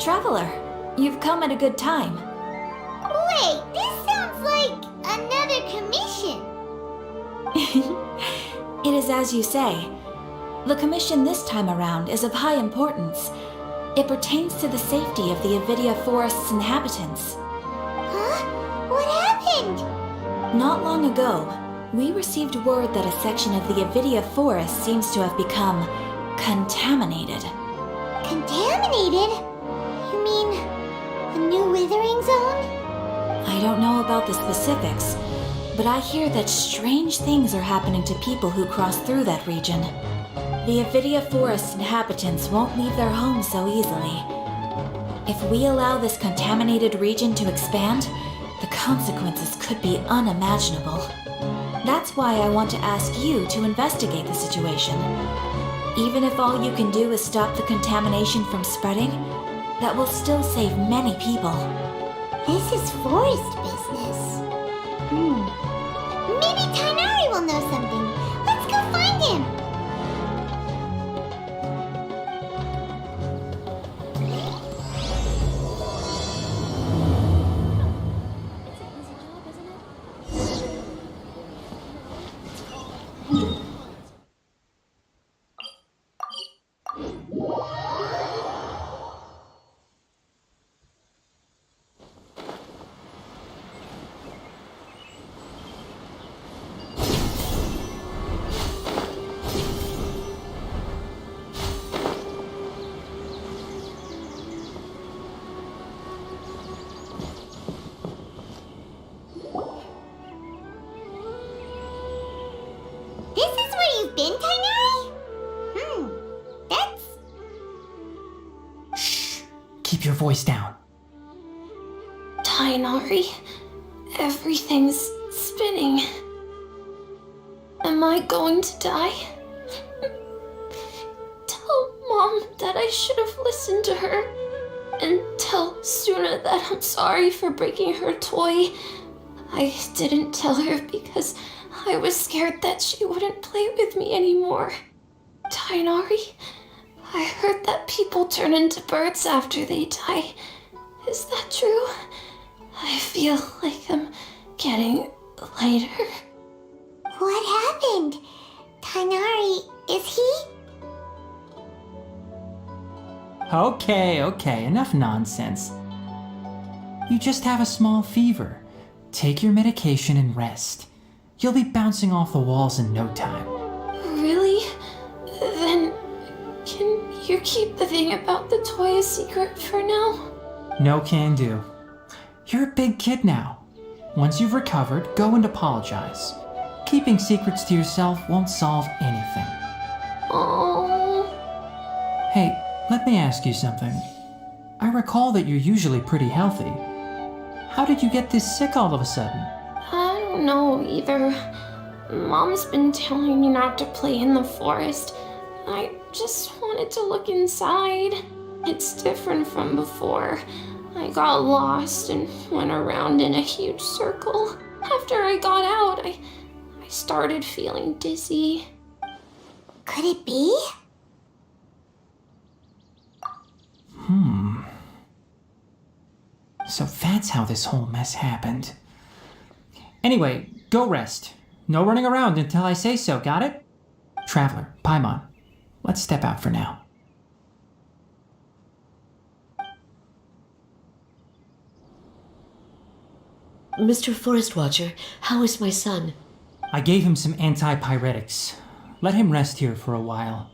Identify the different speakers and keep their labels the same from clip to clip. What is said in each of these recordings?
Speaker 1: Traveler, you've come at a good time.
Speaker 2: Wait, this sounds like another commission.
Speaker 1: It is as you say. The commission this time around is of high importance. It pertains to the safety of the Avidia Forest's inhabitants.
Speaker 2: Huh? What happened?
Speaker 1: Not long ago, we received word that a section of the Avidia Forest seems to have become contaminated.
Speaker 2: Contaminated? You mean a new withering zone?
Speaker 1: I don't know about the specifics, but I hear that strange things are happening to people who cross through that region. The Avidia Forest inhabitants won't leave their homes so easily. If we allow this contaminated region to expand, the consequences could be unimaginable. That's why I want to ask you to investigate the situation. Even if all you can do is stop the contamination from spreading, that will still save many people.
Speaker 2: This is forest business. Maybe Tainari will know something. Let's go find him. This is where you've been, Tainari? That's...
Speaker 3: Shh! Keep your voice down.
Speaker 4: Tainari, everything's spinning. Am I going to die? Tell Mom that I should have listened to her. And tell Suna that I'm sorry for breaking her toy. I didn't tell her because I was scared that she wouldn't play with me anymore. Tainari, I heard that people turn into birds after they die. Is that true? I feel like I'm getting lighter.
Speaker 2: What happened? Tainari, is he...
Speaker 3: Okay, enough nonsense. You just have a small fever. Take your medication and rest. You'll be bouncing off the walls in no time.
Speaker 4: Really? Then, can you keep the thing about the toy a secret for now?
Speaker 3: No can do. You're a big kid now. Once you've recovered, go and apologize. Keeping secrets to yourself won't solve anything.
Speaker 4: Oh.
Speaker 3: Hey, let me ask you something. I recall that you're usually pretty healthy. How did you get this sick all of a sudden?
Speaker 4: I don't know either. Mom's been telling me not to play in the forest. I just wanted to look inside. It's different from before. I got lost and went around in a huge circle. After I got out, I started feeling dizzy.
Speaker 2: Could it be?
Speaker 3: So that's how this whole mess happened. Anyway, go rest. No running around until I say so, got it? Traveler, Paimon, let's step out for now.
Speaker 5: Mr. Forest Watcher, how is my son?
Speaker 3: I gave him some antipyretics. Let him rest here for a while.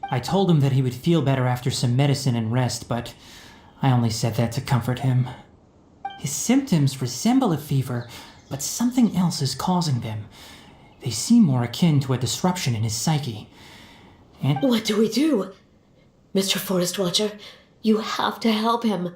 Speaker 3: I told him that he would feel better after some medicine and rest, but I only said that to comfort him. His symptoms resemble a fever, but something else is causing them. They seem more akin to a disruption in his psyche. And
Speaker 5: What do we do? Mr. Forest Watcher, you have to help him.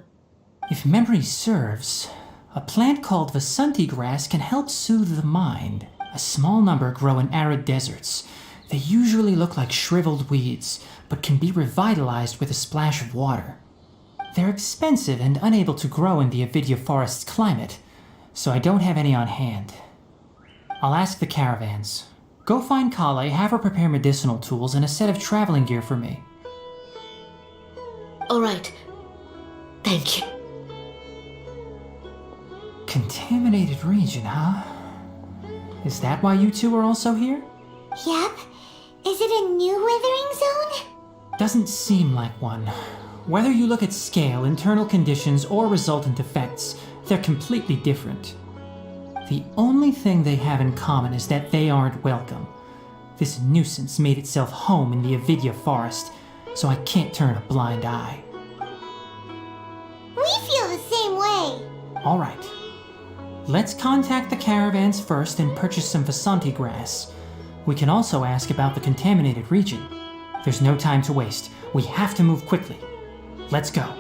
Speaker 3: if memory serves, a plant called Vasanti grass can help soothe the mind. A small number grow in arid deserts. They usually look like shriveled weeds, but can be revitalized with a splash of water. They're expensive and unable to grow in the Avidia Forest's climate, so I don't have any on hand. I'll ask the caravans. Go find Kale, have her prepare medicinal tools and a set of traveling gear for me.
Speaker 5: All right. Thank you.
Speaker 3: Contaminated region, huh? Is that why you two are also here?
Speaker 2: Yep. Is it a new withering zone?
Speaker 3: Doesn't seem like one. Whether you look at scale, internal conditions, or resultant effects, they're completely different. The only thing they have in common is that they aren't welcome. This nuisance made itself home in the Avidya forest, so I can't turn a blind eye.
Speaker 2: We feel the same way.
Speaker 3: Alright. Let's contact the caravans first and purchase some Vasanti grass. We can also ask about the contaminated region. There's no time to waste. We have to move quickly. Let's go.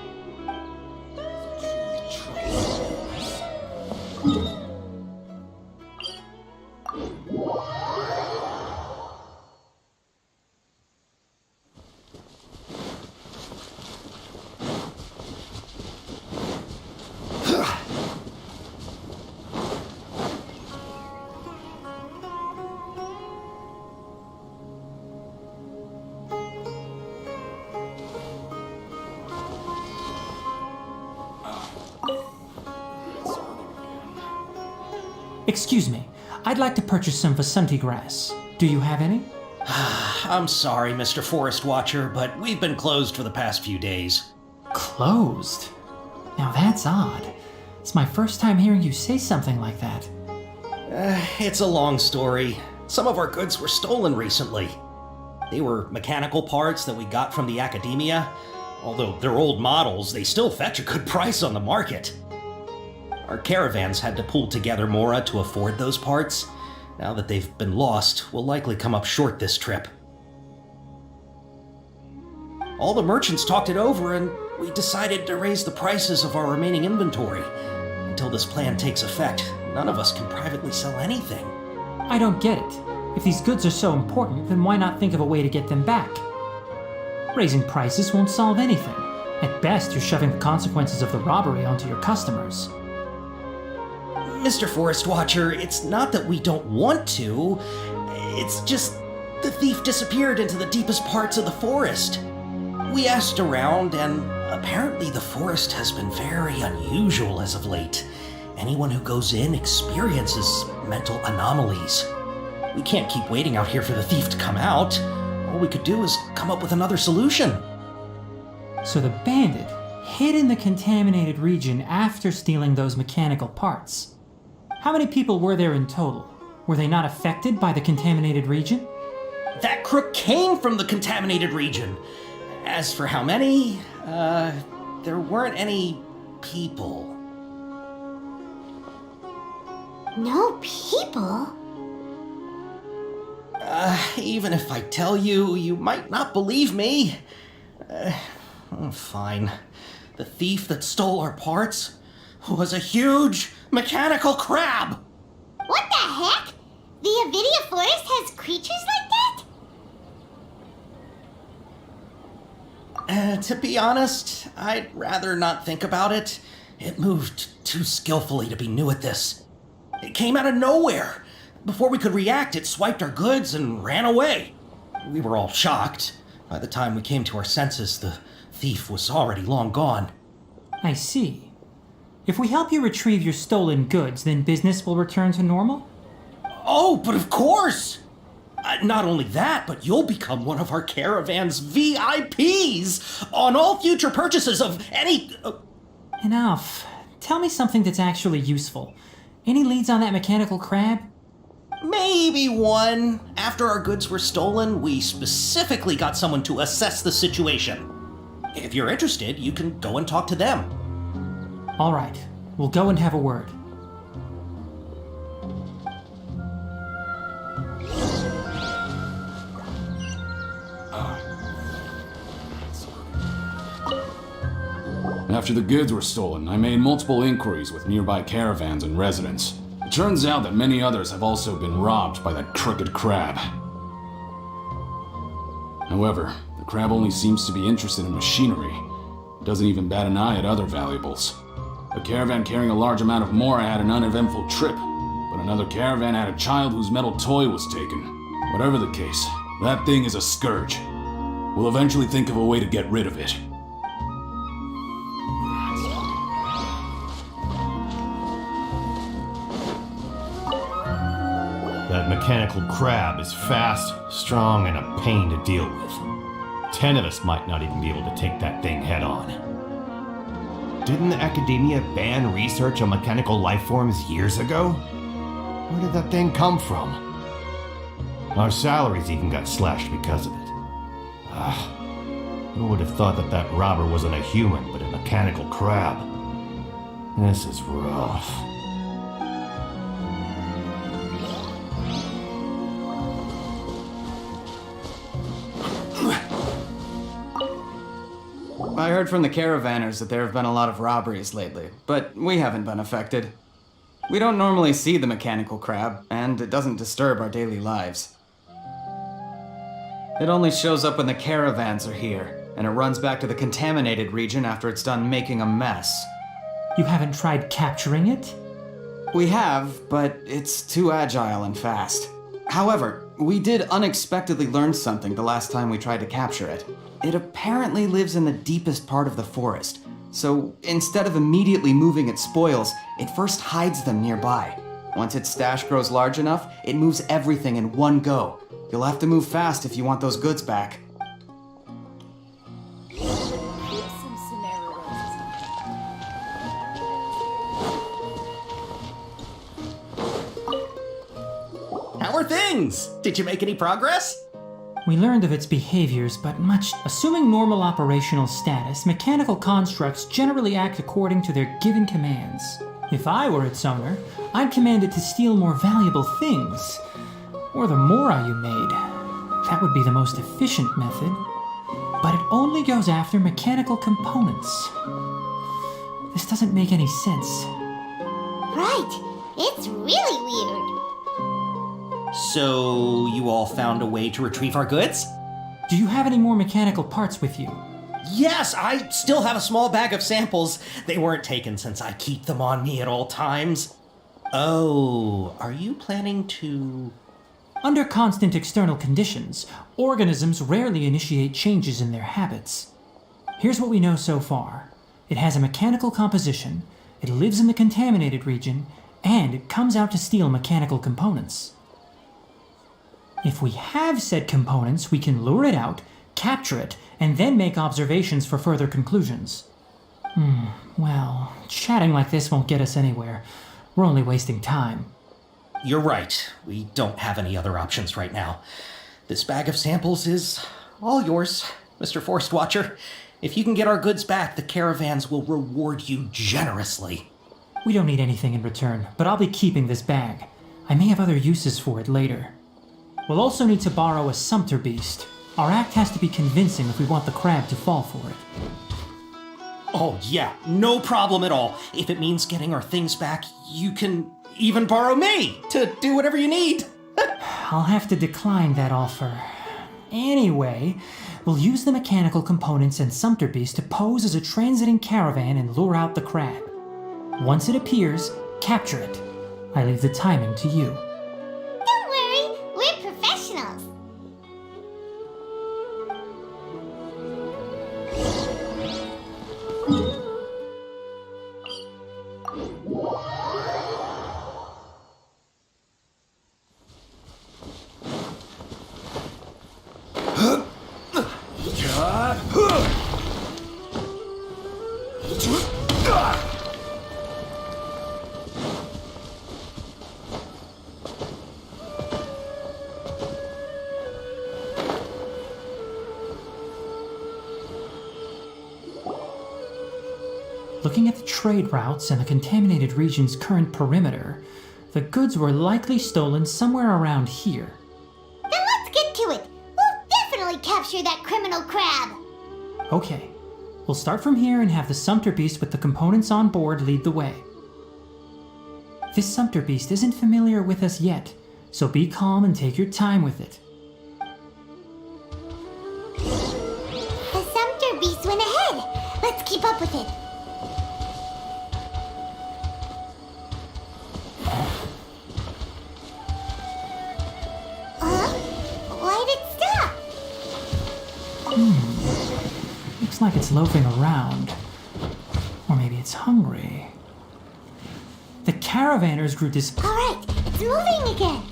Speaker 3: Excuse me, I'd like to purchase some Vasanti grass. Do you have any?
Speaker 6: I'm sorry, Mr. Forest Watcher, but we've been closed for the past few days.
Speaker 3: Closed? Now that's odd. It's my first time hearing you say something like that.
Speaker 6: It's a long story. Some of our goods were stolen recently. They were mechanical parts that we got from the academia. Although they're old models, they still fetch a good price on the market. Our caravans had to pull together more to afford those parts. Now that they've been lost, we'll likely come up short this trip. All the merchants talked it over, and we decided to raise the prices of our remaining inventory. Until this plan takes effect, none of us can privately sell anything.
Speaker 3: I don't get it. If these goods are so important, then why not think of a way to get them back? Raising prices won't solve anything. At best, you're shoving the consequences of the robbery onto your customers.
Speaker 6: Mr. Forest Watcher, it's not that we don't want to. It's just the thief disappeared into the deepest parts of the forest. We asked around, and apparently the forest has been very unusual as of late. Anyone who goes in experiences mental anomalies. We can't keep waiting out here for the thief to come out. All we could do is come up with another solution.
Speaker 3: So the bandit hid in the contaminated region after stealing those mechanical parts. How many people were there in total? Were they not affected by the contaminated region?
Speaker 6: That crook came from the contaminated region. As for how many, there weren't any people.
Speaker 2: No people?
Speaker 6: Even if I tell you, you might not believe me. Fine. The thief that stole our parts was a huge mechanical crab!
Speaker 2: What the heck? The Avidya forest has creatures like that?
Speaker 6: To be honest, I'd rather not think about it. It moved too skillfully to be new at this. It came out of nowhere. Before we could react, it swiped our goods and ran away. We were all shocked. By the time we came to our senses, the thief was already long gone.
Speaker 3: I see. If we help you retrieve your stolen goods, then business will return to normal?
Speaker 6: Oh, but of course! Not only that, but you'll become one of our caravan's VIPs on all future purchases of any...
Speaker 3: Enough. Tell me something that's actually useful. Any leads on that mechanical crab?
Speaker 6: Maybe one. After our goods were stolen, we specifically got someone to assess the situation. If you're interested, you can go and talk to them.
Speaker 3: All right. We'll go and have a word.
Speaker 7: After the goods were stolen, I made multiple inquiries with nearby caravans and residents. It turns out that many others have also been robbed by that crooked crab. However, the crab only seems to be interested in machinery. It doesn't even bat an eye at other valuables. A caravan carrying a large amount of mora had an uneventful trip, but another caravan had a child whose metal toy was taken. Whatever the case, that thing is a scourge. We'll eventually think of a way to get rid of it.
Speaker 8: That mechanical crab is fast, strong, and a pain to deal with. 10 of us might not even be able to take that thing head on. Didn't the academia ban research on mechanical life forms years ago? Where did that thing come from? Our salaries even got slashed because of it. Who would have thought that that robber wasn't a human, but a mechanical crab? This is rough.
Speaker 9: I heard from the caravanners that there have been a lot of robberies lately, but we haven't been affected. We don't normally see the mechanical crab, and it doesn't disturb our daily lives. It only shows up when the caravans are here, and it runs back to the contaminated region after it's done making a mess.
Speaker 3: You haven't tried capturing it?
Speaker 9: We have, but it's too agile and fast. However, we did unexpectedly learn something the last time we tried to capture it. It apparently lives in the deepest part of the forest, so instead of immediately moving its spoils, it first hides them nearby. Once its stash grows large enough, it moves everything in one go. You'll have to move fast if you want those goods back.
Speaker 1: Some Sumeru roses.
Speaker 6: How are things? Did you make any progress?
Speaker 3: We learned of its behaviors, but assuming normal operational status, mechanical constructs generally act according to their given commands. If I were its owner, I'd command it to steal more valuable things. Or the mora you made. That would be the most efficient method. But it only goes after mechanical components. This doesn't make any sense.
Speaker 2: Right. It's really weird.
Speaker 6: So, you all found a way to retrieve our goods?
Speaker 3: Do you have any more mechanical parts with you?
Speaker 6: Yes, I still have a small bag of samples. They weren't taken since I keep them on me at all times. Oh, are you planning to...
Speaker 3: Under constant external conditions, organisms rarely initiate changes in their habits. Here's what we know so far. It has a mechanical composition, it lives in the contaminated region, and it comes out to steal mechanical components. If we have said components, we can lure it out, capture it, and then make observations for further conclusions. Well, chatting like this won't get us anywhere. We're only wasting time.
Speaker 6: You're right. We don't have any other options right now. This bag of samples is all yours, Mr. Forest Watcher. If you can get our goods back, the caravans will reward you generously.
Speaker 3: We don't need anything in return, but I'll be keeping this bag. I may have other uses for it later. We'll also need to borrow a sumpter beast. Our act has to be convincing if we want the crab to fall for it.
Speaker 6: Oh yeah, no problem at all. If it means getting our things back, you can even borrow me to do whatever you need.
Speaker 3: I'll have to decline that offer. Anyway, we'll use the mechanical components and sumpter beast to pose as a transiting caravan and lure out the crab. Once it appears, capture it. I leave the timing to you.
Speaker 2: Don't worry, we're professionals.
Speaker 3: Looking at the trade routes and the contaminated region's current perimeter, the goods were likely stolen somewhere around here.
Speaker 2: Then let's get to it. We'll definitely capture that criminal crab.
Speaker 3: Okay, we'll start from here and have the sumpter beast with the components on board lead the way. This sumpter beast isn't familiar with us yet, so be calm and take your time with it.
Speaker 2: The sumpter beast went ahead. Let's keep up with it. Why'd it stop?
Speaker 3: Looks like it's loafing around. Or maybe it's hungry. The caravanners grew
Speaker 2: All right, it's moving again.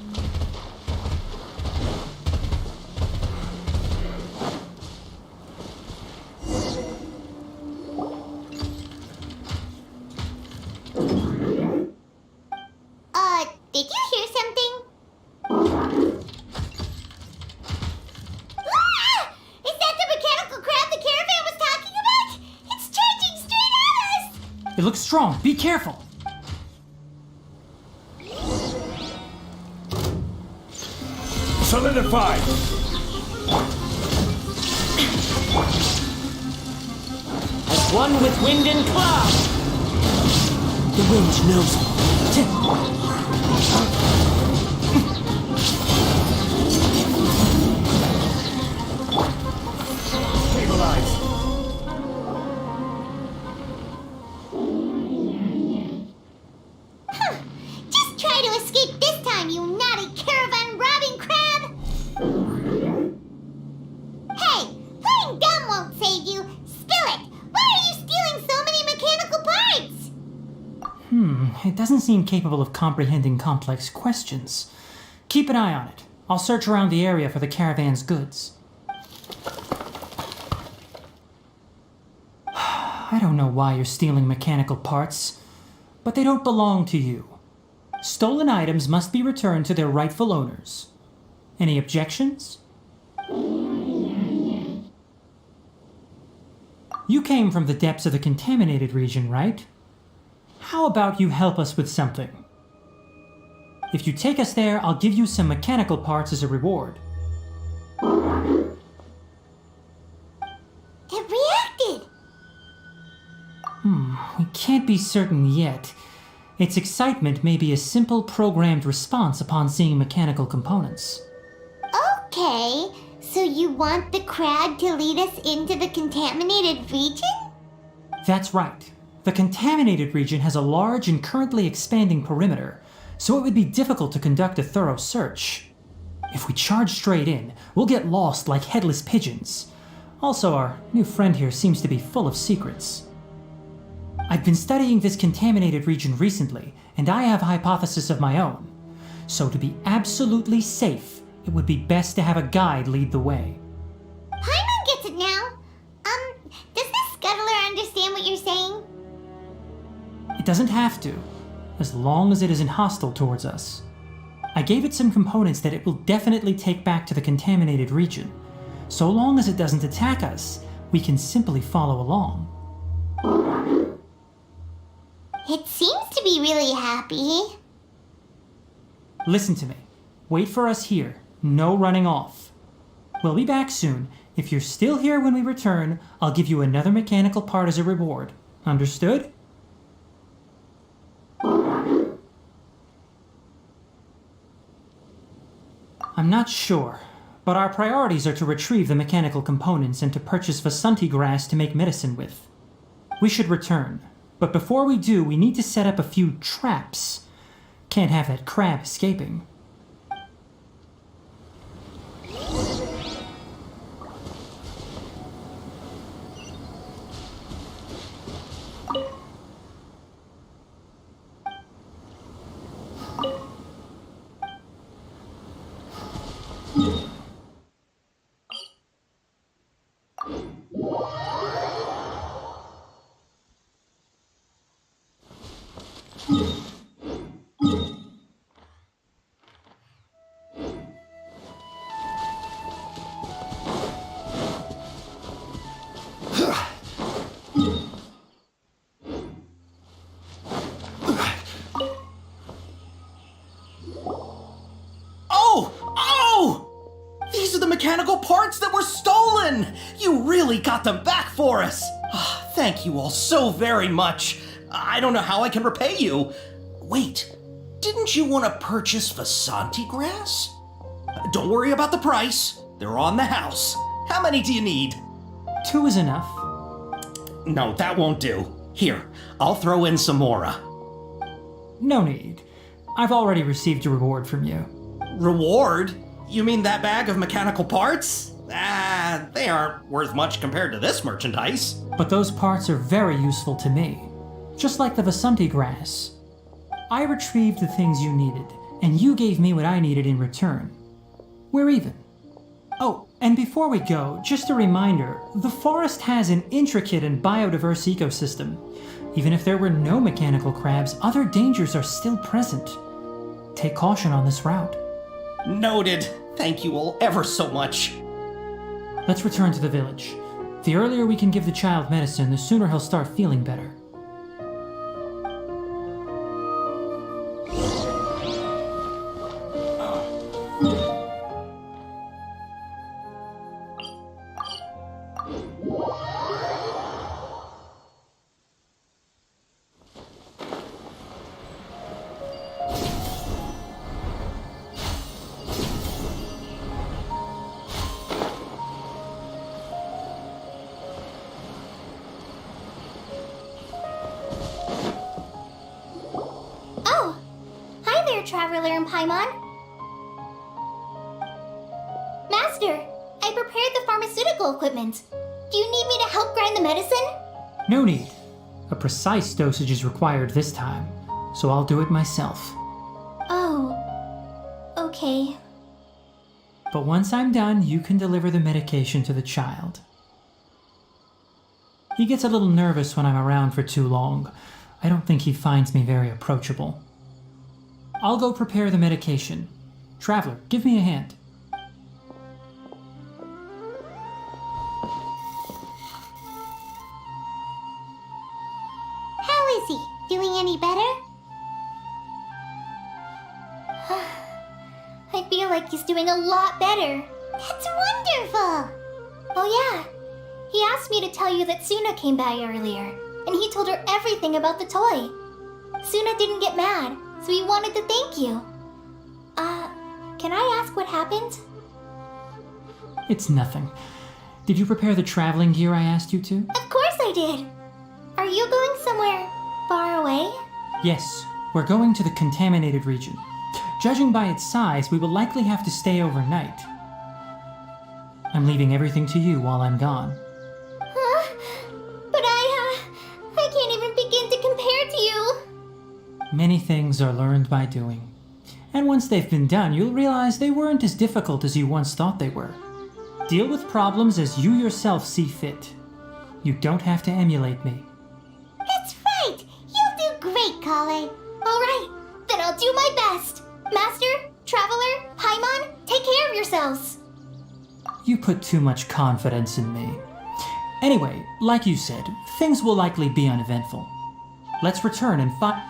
Speaker 3: It looks strong. Be careful.
Speaker 10: Solidified!
Speaker 5: As one with wind and cloud. The wind knows me.
Speaker 10: Stabilize!
Speaker 2: Just try to escape this time, you naughty caravan robbing crab! Hey, playing dumb won't save you. Spill it! Why are you stealing so many mechanical parts?
Speaker 3: It doesn't seem capable of comprehending complex questions. Keep an eye on it. I'll search around the area for the caravan's goods. I don't know why you're stealing mechanical parts, but they don't belong to you. Stolen items must be returned to their rightful owners. Any objections? You came from the depths of the contaminated region, right? How about you help us with something? If you take us there, I'll give you some mechanical parts as a reward.
Speaker 2: It reacted!
Speaker 3: We can't be certain yet. Its excitement may be a simple programmed response upon seeing mechanical components.
Speaker 2: Okay, so you want the crab to lead us into the contaminated region?
Speaker 3: That's right. The contaminated region has a large and currently expanding perimeter, so it would be difficult to conduct a thorough search. If we charge straight in, we'll get lost like headless pigeons. Also, our new friend here seems to be full of secrets. I've been studying this contaminated region recently, and I have a hypothesis of my own. So to be absolutely safe, it would be best to have a guide lead the way.
Speaker 2: Paimon gets it now. Does the scuttler understand what you're saying?
Speaker 3: It doesn't have to, as long as it isn't hostile towards us. I gave it some components that it will definitely take back to the contaminated region. So long as it doesn't attack us, we can simply follow along.
Speaker 2: It seems to be really happy.
Speaker 3: Listen to me. Wait for us here. No running off. We'll be back soon. If you're still here when we return, I'll give you another mechanical part as a reward. Understood? I'm not sure, but our priorities are to retrieve the mechanical components and to purchase Vasanti grass to make medicine with. We should return, but before we do, we need to set up a few traps. Can't have that crab escaping.
Speaker 6: Mechanical parts that were stolen! You really got them back for us! Thank you all so very much. I don't know how I can repay you. Wait, didn't you want to purchase Vasanti grass? Don't worry about the price. They're on the house. How many do you need?
Speaker 3: 2 is enough.
Speaker 6: No, that won't do. Here, I'll throw in some more.
Speaker 3: No need. I've already received a reward from you.
Speaker 6: Reward? You mean that bag of mechanical parts? They aren't worth much compared to this merchandise.
Speaker 3: But those parts are very useful to me. Just like the Vasanti grass. I retrieved the things you needed, and you gave me what I needed in return. We're even. Oh, and before we go, just a reminder, the forest has an intricate and biodiverse ecosystem. Even if there were no mechanical crabs, other dangers are still present. Take caution on this route.
Speaker 6: Noted. Thank you all ever so much.
Speaker 3: Let's return to the village. The earlier we can give the child medicine, the sooner he'll start feeling better.
Speaker 2: Traveler and Paimon. Master, I prepared the pharmaceutical equipment. Do you need me to help grind the medicine?
Speaker 3: No need. A precise dosage is required this time, so I'll do it myself.
Speaker 2: Oh, okay.
Speaker 3: But once I'm done, you can deliver the medication to the child. He gets a little nervous when I'm around for too long. I don't think he finds me very approachable. I'll go prepare the medication. Traveler, give me a hand.
Speaker 2: How is he? Doing any better? I feel like he's doing a lot better. That's wonderful! Oh yeah, he asked me to tell you that Suna came by earlier, and he told her everything about the toy. Suna didn't get mad, so he wanted to thank you. Can I ask what happened?
Speaker 3: It's nothing. Did you prepare the traveling gear I asked you to?
Speaker 2: Of course I did! Are you going somewhere far away?
Speaker 3: Yes, we're going to the contaminated region. Judging by its size, we will likely have to stay overnight. I'm leaving everything to you while I'm gone.
Speaker 2: Huh? But I can't even begin to compare to you.
Speaker 3: Many things are learned by doing. And once they've been done, you'll realize they weren't as difficult as you once thought they were. Deal with problems as you yourself see fit. You don't have to emulate me.
Speaker 2: That's right! You'll do great, Kale. Alright, then I'll do my best. Master, Traveler, Paimon, take care of yourselves.
Speaker 3: You put too much confidence in me. Anyway, like you said, things will likely be uneventful. Let's return and find...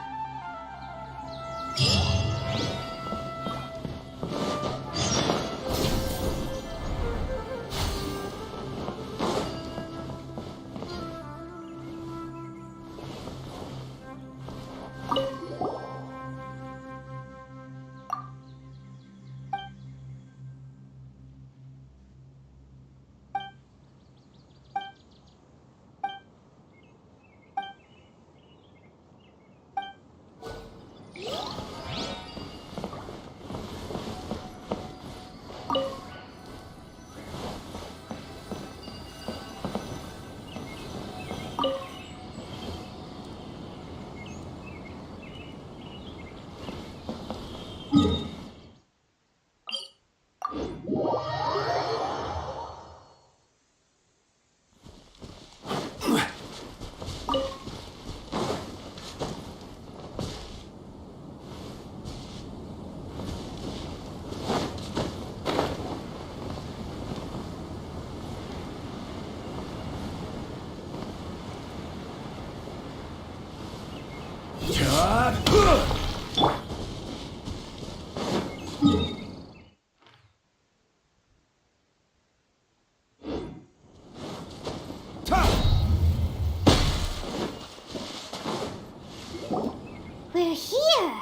Speaker 2: We're here.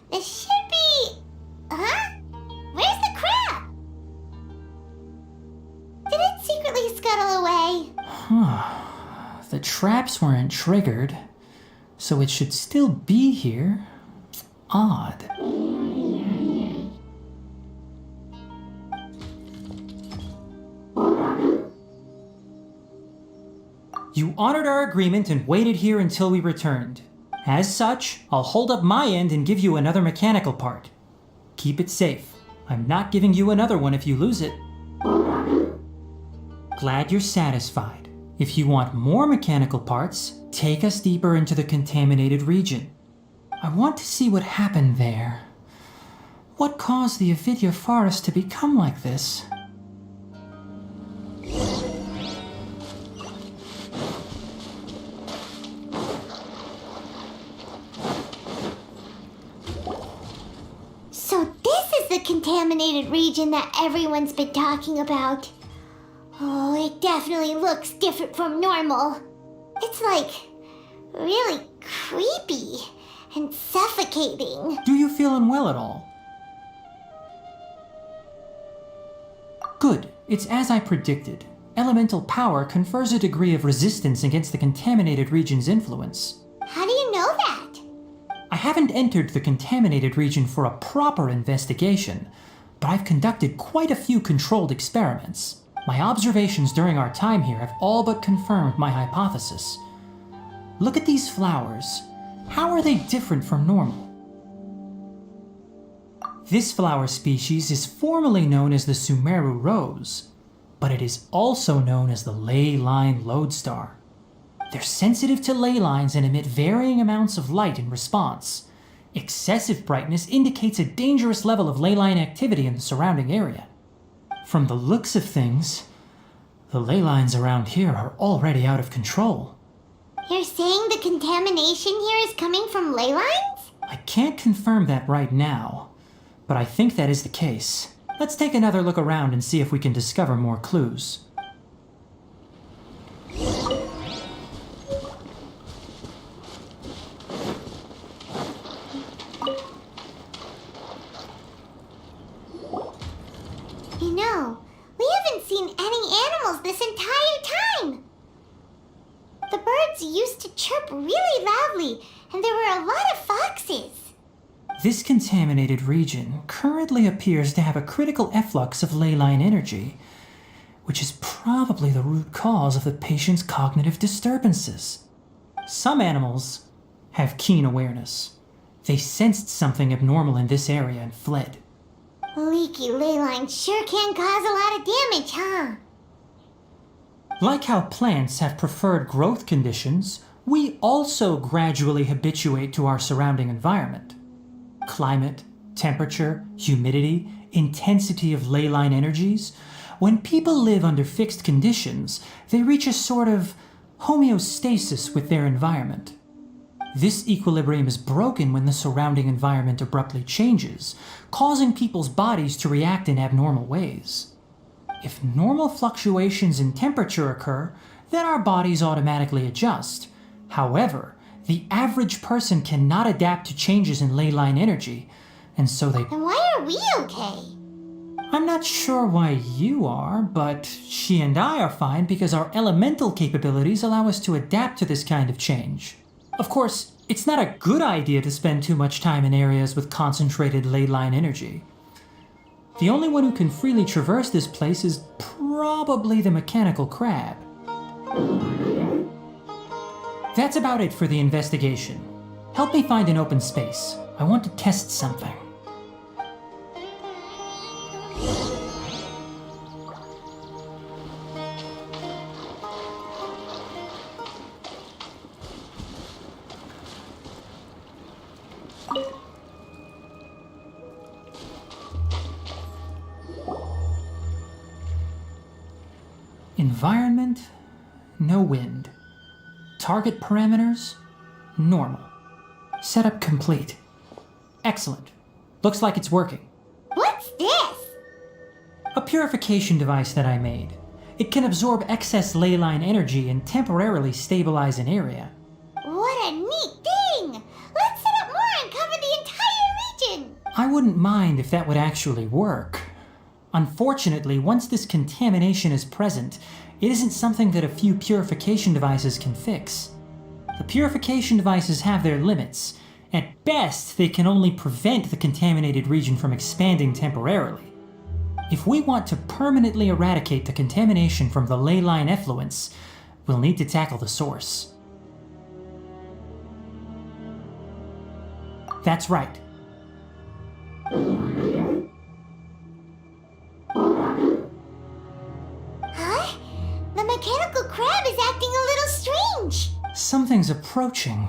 Speaker 2: This should be... Huh? Where's the crab? Did it secretly scuttle away?
Speaker 3: The traps weren't triggered, so it should still be here. Odd. You honored our agreement and waited here until we returned. As such, I'll hold up my end and give you another mechanical part. Keep it safe. I'm not giving you another one if you lose it. Glad you're satisfied. If you want more mechanical parts, take us deeper into the contaminated region. I want to see what happened there. What caused the Avidya forest to become like this?
Speaker 2: So this is the contaminated region that everyone's been talking about. Oh, it definitely looks different from normal. It's like really creepy and suffocating.
Speaker 3: Do you feel unwell at all? Good. It's as I predicted. Elemental power confers a degree of resistance against the contaminated region's influence.
Speaker 2: How do you know that?
Speaker 3: I haven't entered the contaminated region for a proper investigation, but I've conducted quite a few controlled experiments. My observations during our time here have all but confirmed my hypothesis. Look at these flowers. How are they different from normal? This flower species is formally known as the Sumeru rose, but it is also known as the ley line lodestar. They're sensitive to ley lines and emit varying amounts of light in response. Excessive brightness indicates a dangerous level of ley line activity in the surrounding area. From the looks of things, the ley lines around here are already out of control.
Speaker 2: You're saying the contamination here is coming from ley lines?
Speaker 3: I can't confirm that right now, but I think that is the case. Let's take another look around and see if we can discover more clues.
Speaker 2: You know, we haven't seen any animals this entire time. The birds used to chirp really loudly, and there were a lot of foxes.
Speaker 3: This contaminated region currently appears to have a critical efflux of ley line energy, which is probably the root cause of the patient's cognitive disturbances. Some animals have keen awareness. They sensed something abnormal in this area and fled.
Speaker 2: Leaky ley lines sure can cause a lot of damage, huh?
Speaker 3: Like how plants have preferred growth conditions, we also gradually habituate to our surrounding environment. Climate, temperature, humidity, intensity of ley line energies. When people live under fixed conditions, they reach a sort of homeostasis with their environment. This equilibrium is broken when the surrounding environment abruptly changes, causing people's bodies to react in abnormal ways. If normal fluctuations in temperature occur, then our bodies automatically adjust. However, the average person cannot adapt to changes in ley line energy, and so they...
Speaker 2: Then why are we okay?
Speaker 3: I'm not sure why you are, but she and I are fine because our elemental capabilities allow us to adapt to this kind of change. Of course, it's not a good idea to spend too much time in areas with concentrated ley line energy. The only one who can freely traverse this place is probably the mechanical crab. That's about it for the investigation. Help me find an open space. I want to test something. Environment, no wind. Target parameters, normal. Setup complete. Excellent. Looks like it's working.
Speaker 2: What's this?
Speaker 3: A purification device that I made. It can absorb excess ley line energy and temporarily stabilize an area.
Speaker 2: What a neat thing! Let's set up more and cover the entire region!
Speaker 3: I wouldn't mind if that would actually work. Unfortunately, once this contamination is present, it isn't something that a few purification devices can fix. The purification devices have their limits. At best, they can only prevent the contaminated region from expanding temporarily. If we want to permanently eradicate the contamination from the ley line effluents, we'll need to tackle the source. That's right.
Speaker 2: Huh? The mechanical crab is acting a little strange.
Speaker 3: Something's approaching.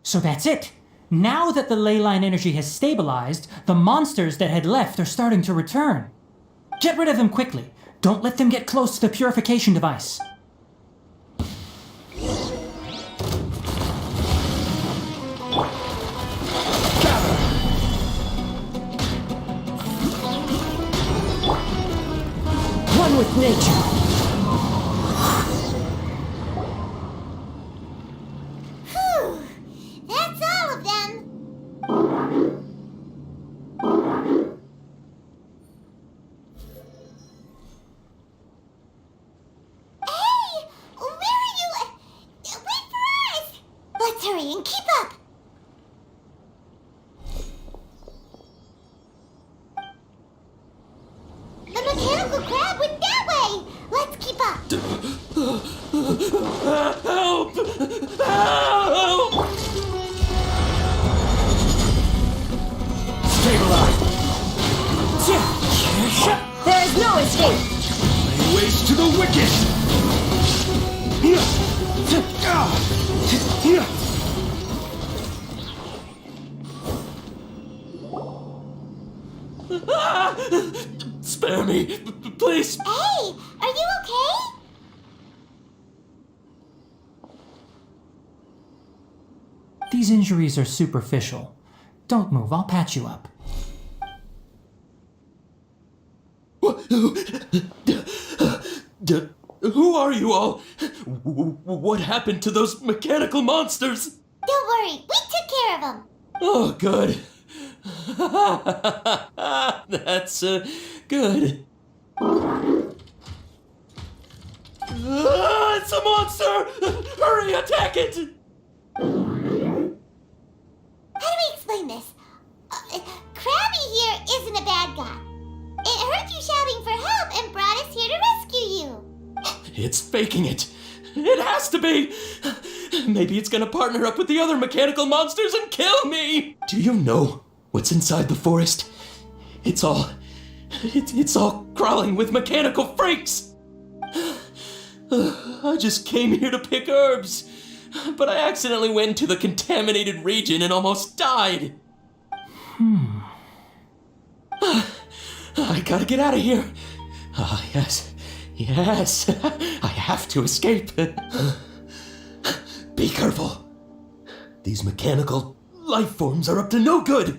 Speaker 3: So that's it. Now that the ley line energy has stabilized, the monsters that had left are starting to return. Get rid of them quickly. Don't let them get close to the purification device.
Speaker 5: One with nature.
Speaker 2: Phew! That's all of them! Hey! Where are you?
Speaker 10: Race to the wicket! Spare me, please!
Speaker 2: Hey, are you okay?
Speaker 3: These injuries are superficial. Don't move, I'll patch you up.
Speaker 10: Who are you all? What happened to those mechanical monsters?
Speaker 2: Don't worry, we took care of them.
Speaker 10: Oh, good. That's good. It's a monster! Hurry, attack it!
Speaker 2: How do we explain this? Krabby here isn't a bad guy. It heard you shouting for help and brought us here to rescue you.
Speaker 10: It's faking it. It has to be. Maybe it's gonna partner up with the other mechanical monsters and kill me. Do you know what's inside the forest? It's all crawling with mechanical freaks. I just came here to pick herbs, but I accidentally went into the contaminated region and almost died. I gotta get out of here. Ah, yes. I have to escape. Be careful. These mechanical life forms are up to no good.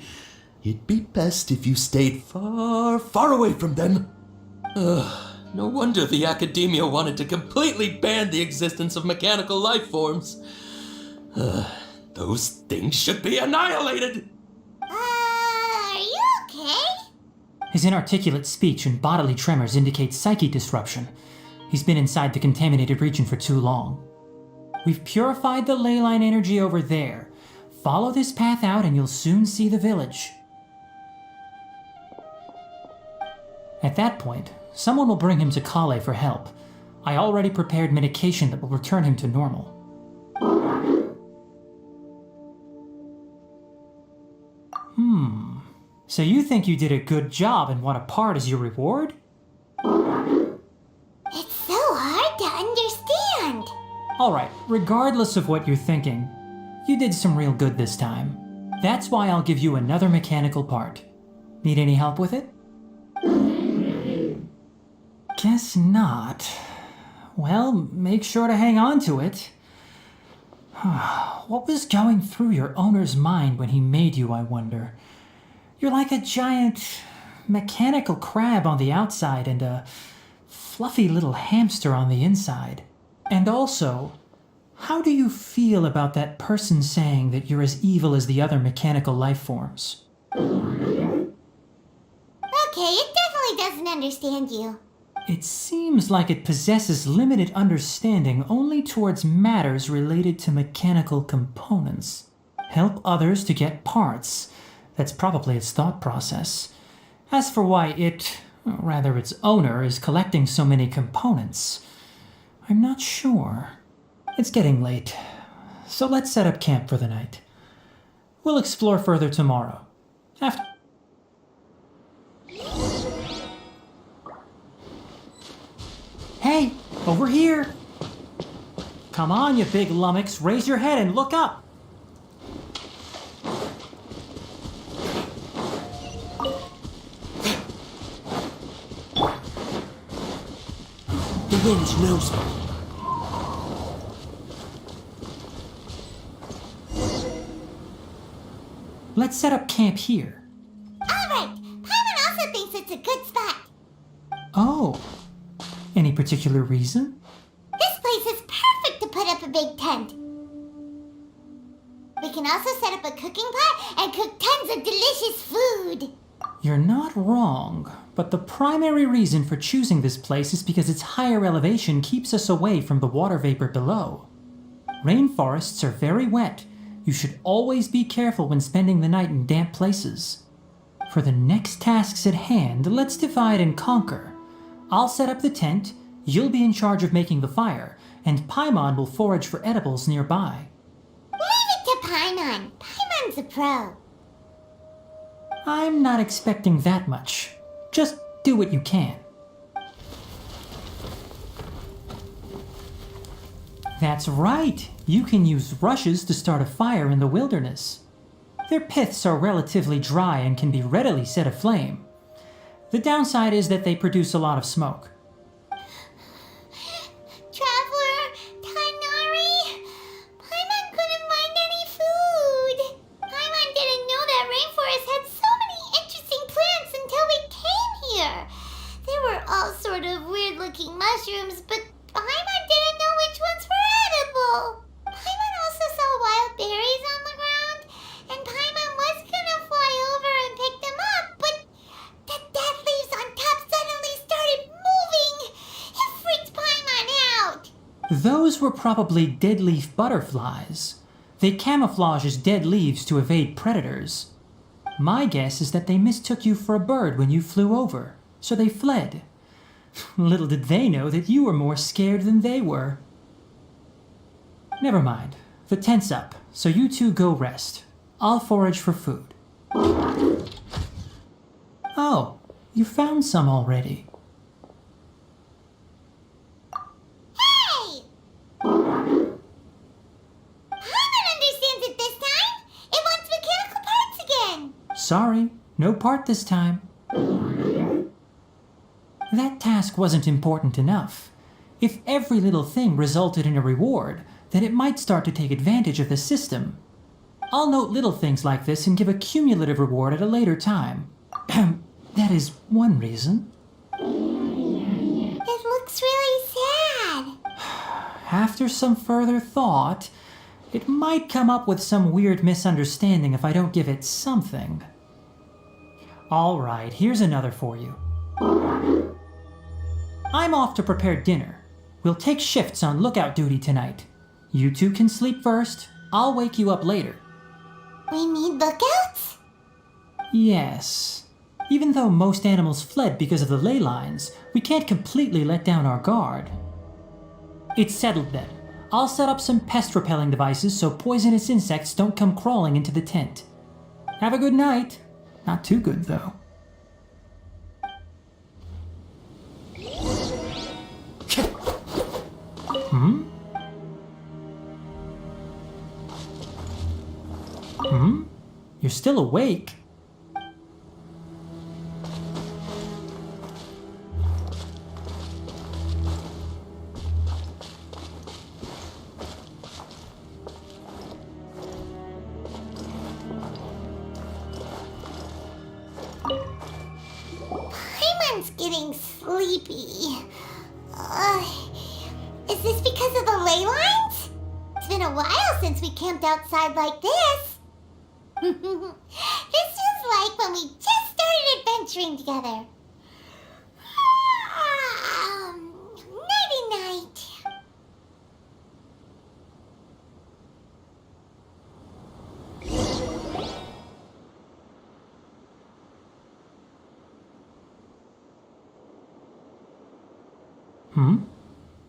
Speaker 10: It'd be best if you stayed far, far away from them. No wonder the academia wanted to completely ban the existence of mechanical life forms. Those things should be annihilated.
Speaker 2: Are you okay?
Speaker 3: His inarticulate speech and bodily tremors indicate psyche disruption. He's been inside the contaminated region for too long. We've purified the ley line energy over there. Follow this path out and you'll soon see the village. At that point, someone will bring him to Kale for help. I already prepared medication that will return him to normal. So you think you did a good job and want a part as your reward?
Speaker 2: It's so hard to understand.
Speaker 3: Alright, regardless of what you're thinking, you did some real good this time. That's why I'll give you another mechanical part. Need any help with it? Guess not. Well, make sure to hang on to it. What was going through your owner's mind when he made you, I wonder? You're like a giant mechanical crab on the outside and a fluffy little hamster on the inside. And also, how do you feel about that person saying that you're as evil as the other mechanical life forms?
Speaker 2: Okay, it definitely doesn't understand you.
Speaker 3: It seems like it possesses limited understanding only towards matters related to mechanical components. Help others to get parts. That's probably its thought process. As for why its owner, is collecting so many components, I'm not sure. It's getting late, so let's set up camp for the night. We'll explore further tomorrow. After... Hey, over here! Come on, you big lummox, raise your head and look up!
Speaker 10: The wind knows me.
Speaker 3: Let's set up camp here.
Speaker 2: Alright, Paimon also thinks it's a good spot.
Speaker 3: Oh, any particular reason?
Speaker 2: This place is perfect to put up a big tent. We can also set up a cooking pot and cook tons of delicious food.
Speaker 3: You're not wrong, but the primary reason for choosing this place is because its higher elevation keeps us away from the water vapor below. Rainforests are very wet. You should always be careful when spending the night in damp places. For the next tasks at hand, let's divide and conquer. I'll set up the tent, you'll be in charge of making the fire, and Paimon will forage for edibles nearby.
Speaker 2: Leave it to Paimon. Paimon's a pro.
Speaker 3: I'm not expecting that much. Just do what you can. That's right! You can use rushes to start a fire in the wilderness. Their piths are relatively dry and can be readily set aflame. The downside is that they produce a lot of smoke.
Speaker 2: Traveler, Tainari, Paimon couldn't find any food. Paimon didn't know that rainforest had so many interesting plants until we came here. There were all sort of weird-looking mushrooms, but Paimon didn't know which ones were edible. Paimon also saw wild berries on the ground, and Paimon was gonna fly over and pick them up, but the dead leaves on top suddenly started moving. It freaked Paimon out.
Speaker 3: Those were probably dead leaf butterflies. They camouflage as dead leaves to evade predators. My guess is that they mistook you for a bird when you flew over, so they fled. Little did they know that you were more scared than they were. Never mind. The tent's up, so you two go rest. I'll forage for food. Oh, you found some already.
Speaker 2: Hey! Paimon understands it this time. It wants mechanical parts again.
Speaker 3: Sorry, no part this time. That task wasn't important enough. If every little thing resulted in a reward, then it might start to take advantage of the system. I'll note little things like this and give a cumulative reward at a later time. That is one reason.
Speaker 2: It looks really sad.
Speaker 3: After some further thought, it might come up with some weird misunderstanding if I don't give it something. All right, here's another for you. I'm off to prepare dinner. We'll take shifts on lookout duty tonight. You two can sleep first. I'll wake you up later.
Speaker 2: We need lookouts?
Speaker 3: Yes. Even though most animals fled because of the ley lines, we can't completely let down our guard. It's settled then. I'll set up some pest-repelling devices so poisonous insects don't come crawling into the tent. Have a good night. Not too good, though. You're still awake?
Speaker 2: Paimon's getting sleepy. Is this because of the ley lines? It's been a while since we camped outside like this. This is like when we just started adventuring together. Nighty-night.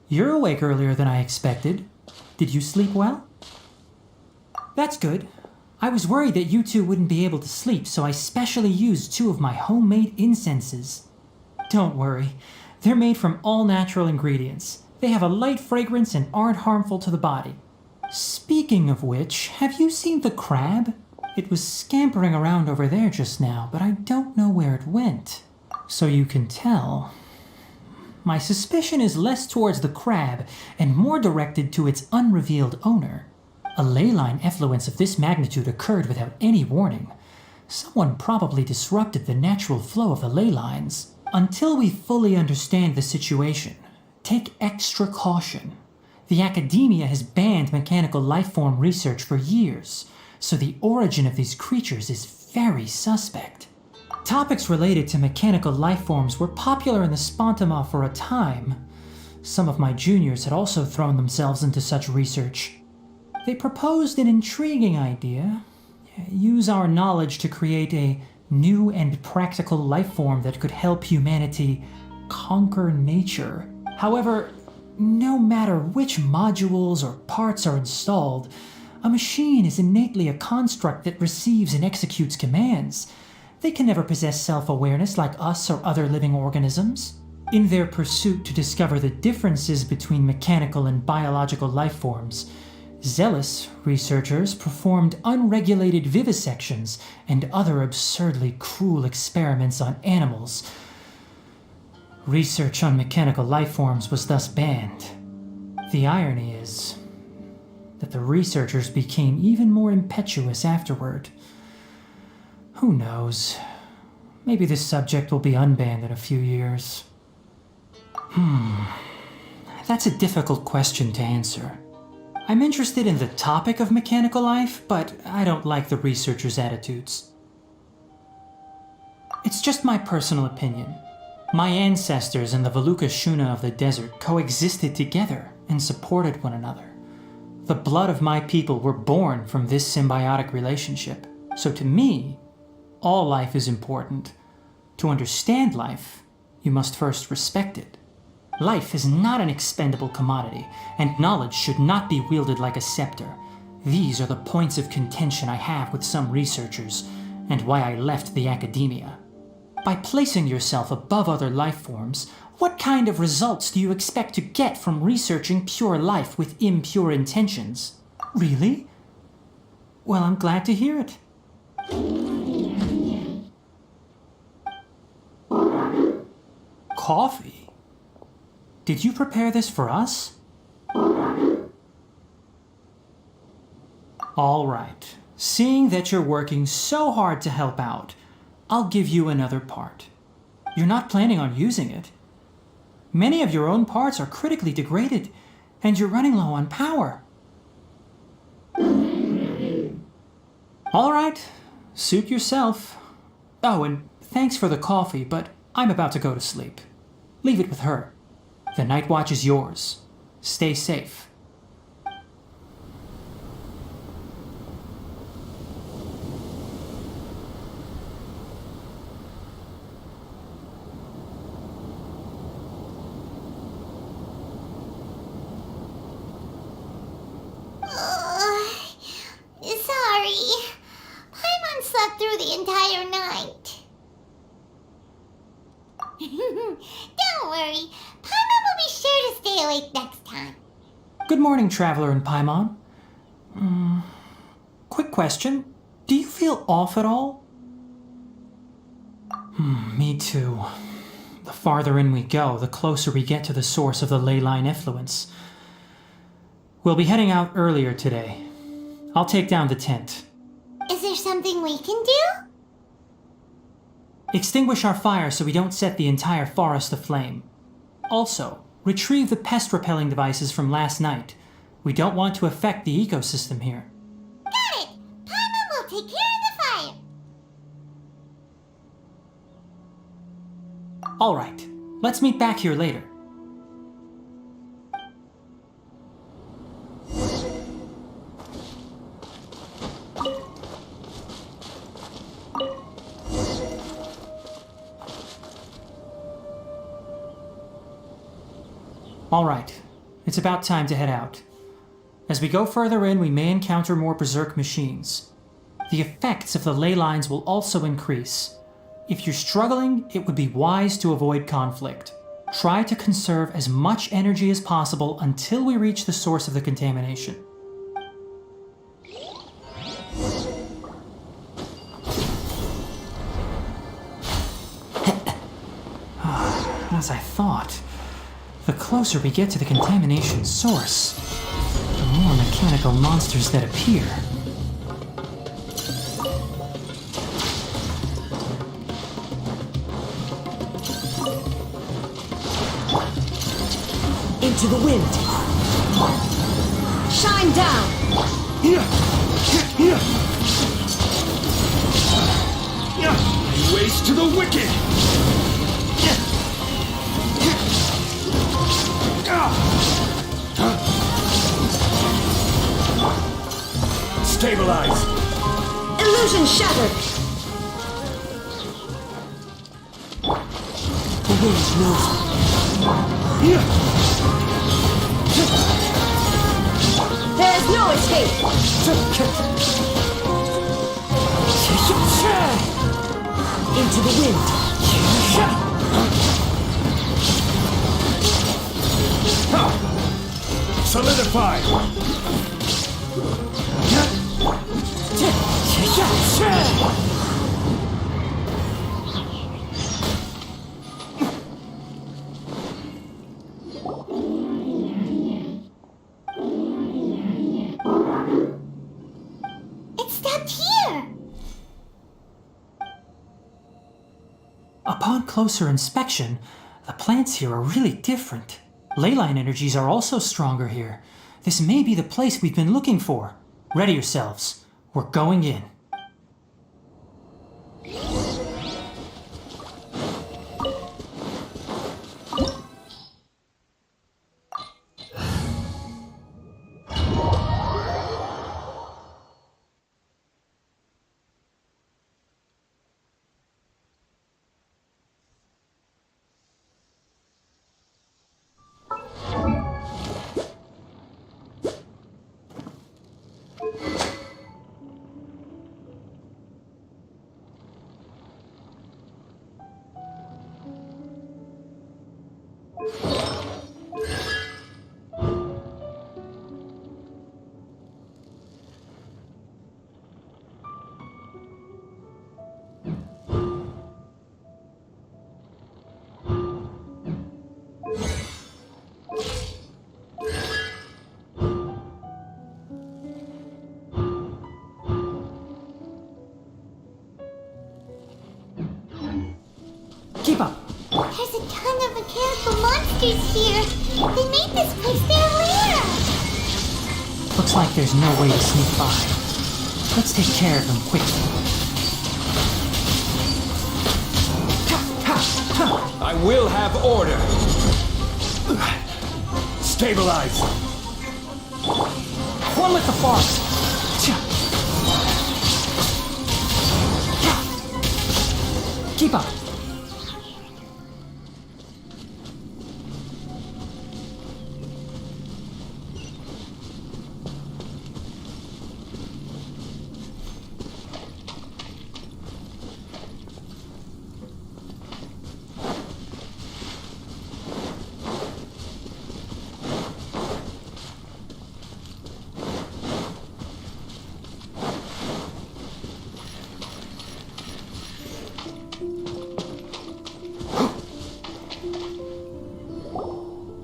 Speaker 3: You're awake earlier than I expected. Did you sleep well? That's good. I was worried that you two wouldn't be able to sleep, so I specially used 2 of my homemade incenses. Don't worry. They're made from all natural ingredients. They have a light fragrance and aren't harmful to the body. Speaking of which, have you seen the crab? It was scampering around over there just now, but I don't know where it went. So you can tell. My suspicion is less towards the crab and more directed to its unrevealed owner. A ley line effluence of this magnitude occurred without any warning. Someone probably disrupted the natural flow of the ley lines. Until we fully understand the situation, take extra caution. The academia has banned mechanical lifeform research for years, so the origin of these creatures is very suspect. Topics related to mechanical lifeforms were popular in the Spontama for a time. Some of my juniors had also thrown themselves into such research. They proposed an intriguing idea. Use our knowledge to create a new and practical lifeform that could help humanity conquer nature. However, no matter which modules or parts are installed, a machine is innately a construct that receives and executes commands. They can never possess self-awareness like us or other living organisms. In their pursuit to discover the differences between mechanical and biological life forms, zealous researchers performed unregulated vivisections and other absurdly cruel experiments on animals. Research on mechanical life forms was thus banned. The irony is that the researchers became even more impetuous afterward. Who knows? Maybe this subject will be unbanned in a few years. That's a difficult question to answer. I'm interested in the topic of mechanical life, but I don't like the researchers' attitudes. It's just my personal opinion. My ancestors and the Valuka Shuna of the desert coexisted together and supported one another. The blood of my people were born from this symbiotic relationship. So to me, all life is important. To understand life, you must first respect it. Life is not an expendable commodity, and knowledge should not be wielded like a scepter. These are the points of contention I have with some researchers, and why I left the academia. By placing yourself above other life forms, what kind of results do you expect to get from researching pure life with impure intentions? Really? Well, I'm glad to hear it. Coffee? Did you prepare this for us? All right. Seeing that you're working so hard to help out, I'll give you another part. You're not planning on using it. Many of your own parts are critically degraded, and you're running low on power. All right. Suit yourself. Oh, and thanks for the coffee, but I'm about to go to sleep. Leave it with her. The night watch is yours. Stay safe.
Speaker 2: Sorry. Paimon slept through the entire night. Don't worry. Paimon will be sure to stay awake next time.
Speaker 3: Good morning, Traveler and Paimon. Quick question. Do you feel off at all? Me too. The farther in we go, the closer we get to the source of the ley line effluence. We'll be heading out earlier today. I'll take down the tent.
Speaker 2: Is there something we can do?
Speaker 3: Extinguish our fire so we don't set the entire forest aflame. Also, retrieve the pest-repelling devices from last night. We don't want to affect the ecosystem here.
Speaker 2: Got it! Paimon will take care of the fire.
Speaker 3: All right, let's meet back here later. All right, it's about time to head out. As we go further in, we may encounter more berserk machines. The effects of the ley lines will also increase. If you're struggling, it would be wise to avoid conflict. Try to conserve as much energy as possible until we reach the source of the contamination. As I thought. The closer we get to the contamination source, the more mechanical monsters that appear.
Speaker 5: Into the wind. Shine down.
Speaker 10: Waste to the wicked! Stabilize!
Speaker 5: Illusion shattered. The wind knows me. There's no escape. Into the wind.
Speaker 8: solidified!
Speaker 2: It stopped here!
Speaker 3: Upon closer inspection, the plants here are really different. Leyline energies are also stronger here. This may be the place we've been looking for. Ready yourselves. We're going in. Keep up!
Speaker 2: There's a ton of mechanical monsters here. They made this place their lair.
Speaker 3: Looks like there's no way to sneak by. Let's take care of them quickly.
Speaker 8: I will have order! Stabilize!
Speaker 3: One with the forest! Keep up!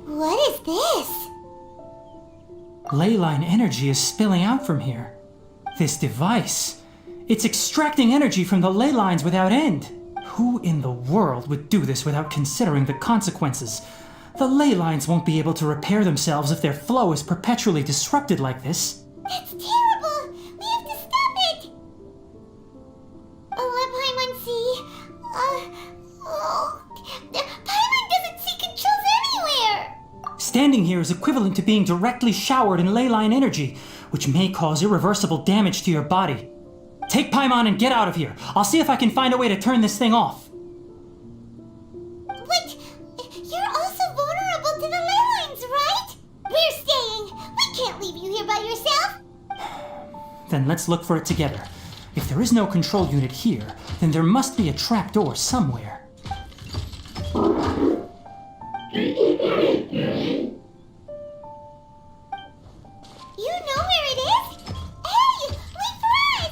Speaker 2: What is this?
Speaker 3: Leyline energy is spilling out from here. This device, it's extracting energy from the ley lines without end. Who in the world would do this without considering the consequences? The ley lines won't be able to repair themselves if their flow is perpetually disrupted like this.
Speaker 2: That's terrible! We have to stop it! Paimon see. Paimon doesn't see controls anywhere!
Speaker 3: Standing here is equivalent to being directly showered in leyline energy, which may cause irreversible damage to your body. Take Paimon and get out of here. I'll see if I can find a way to turn this thing off.
Speaker 2: But you're also vulnerable to the ley lines, right? We're staying. We can't leave you here by yourself.
Speaker 3: Then let's look for it together. If there is no control unit here, then there must be a trapdoor somewhere.
Speaker 2: You know where it is? Hey, wait for us!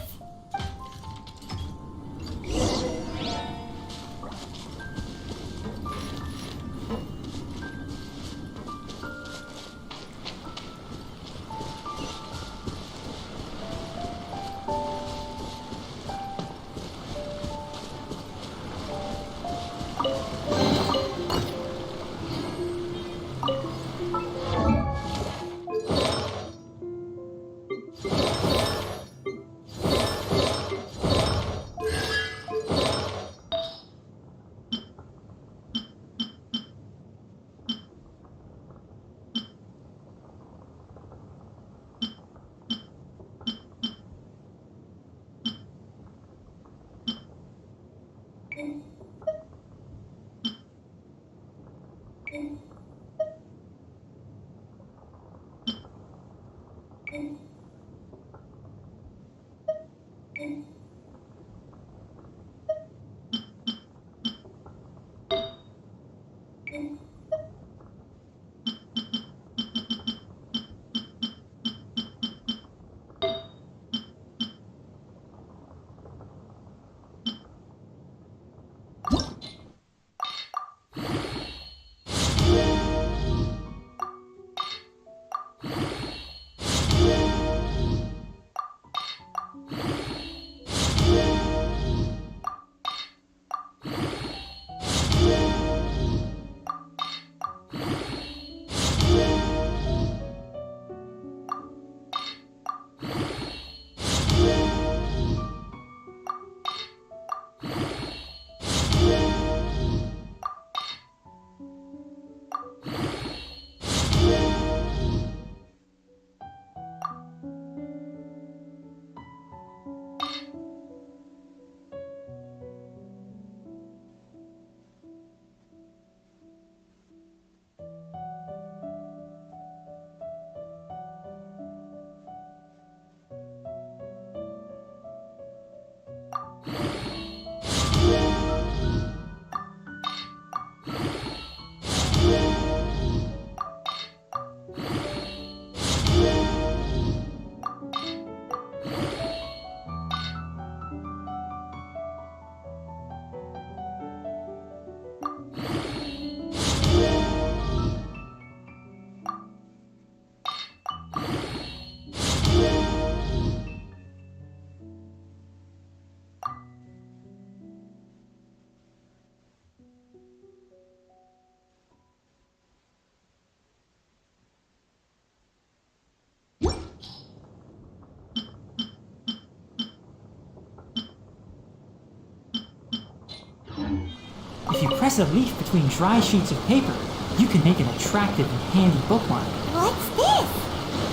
Speaker 3: Press a leaf between dry sheets of paper. You can make an attractive and handy bookmark.
Speaker 2: What's this?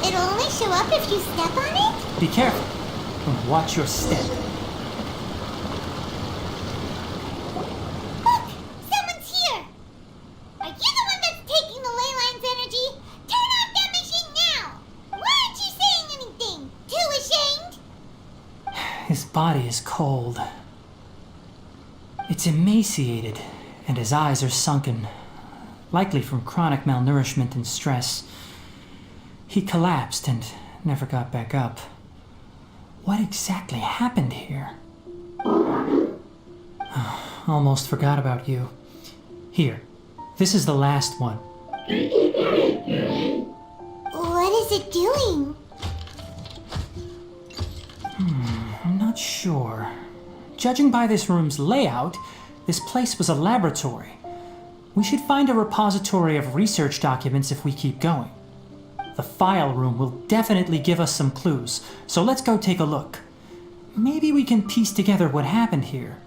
Speaker 2: It'll only show up if you step on it?
Speaker 3: Be careful and watch your step.
Speaker 2: Look! Someone's here! Are you the one that's taking the ley line's energy? Turn off that machine now! Why aren't you saying anything? Too ashamed?
Speaker 3: His body is cold. It's emaciated, and his eyes are sunken, likely from chronic malnourishment and stress. He collapsed and never got back up. What exactly happened here? Almost forgot about you. Here, this is the last one.
Speaker 2: What is it doing?
Speaker 3: I'm not sure. Judging by this room's layout, this place was a laboratory. We should find a repository of research documents if we keep going. The file room will definitely give us some clues, so let's go take a look. Maybe we can piece together what happened here.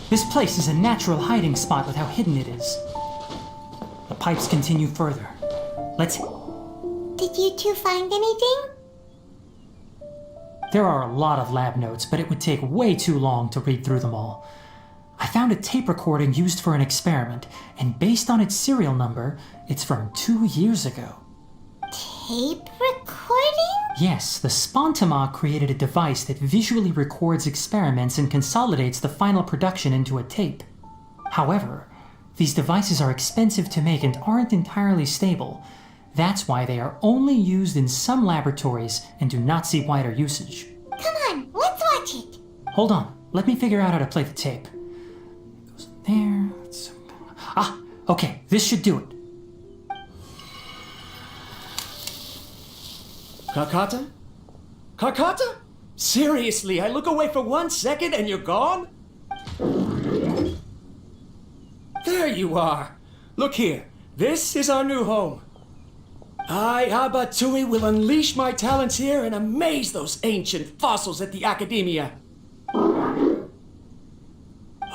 Speaker 3: This place is a natural hiding spot with how hidden it is. The pipes continue further. Let's...
Speaker 2: Did you two find anything?
Speaker 3: There are a lot of lab notes, but it would take way too long to read through them all. I found a tape recording used for an experiment, and based on its serial number, it's from 2 years ago.
Speaker 2: Tape recording?
Speaker 3: Yes, the Spontama created a device that visually records experiments and consolidates the final production into a tape. However, these devices are expensive to make and aren't entirely stable. That's why they are only used in some laboratories and do not see wider usage.
Speaker 2: Come on, let's watch it.
Speaker 3: Hold on, let me figure out how to play the tape. It goes there. Okay, this should do it.
Speaker 11: Kakata? Kakata? Seriously, I look away for 1 second and you're gone? There you are. Look here. This is our new home. I, Abatui, will unleash my talents here and amaze those ancient fossils at the Academia.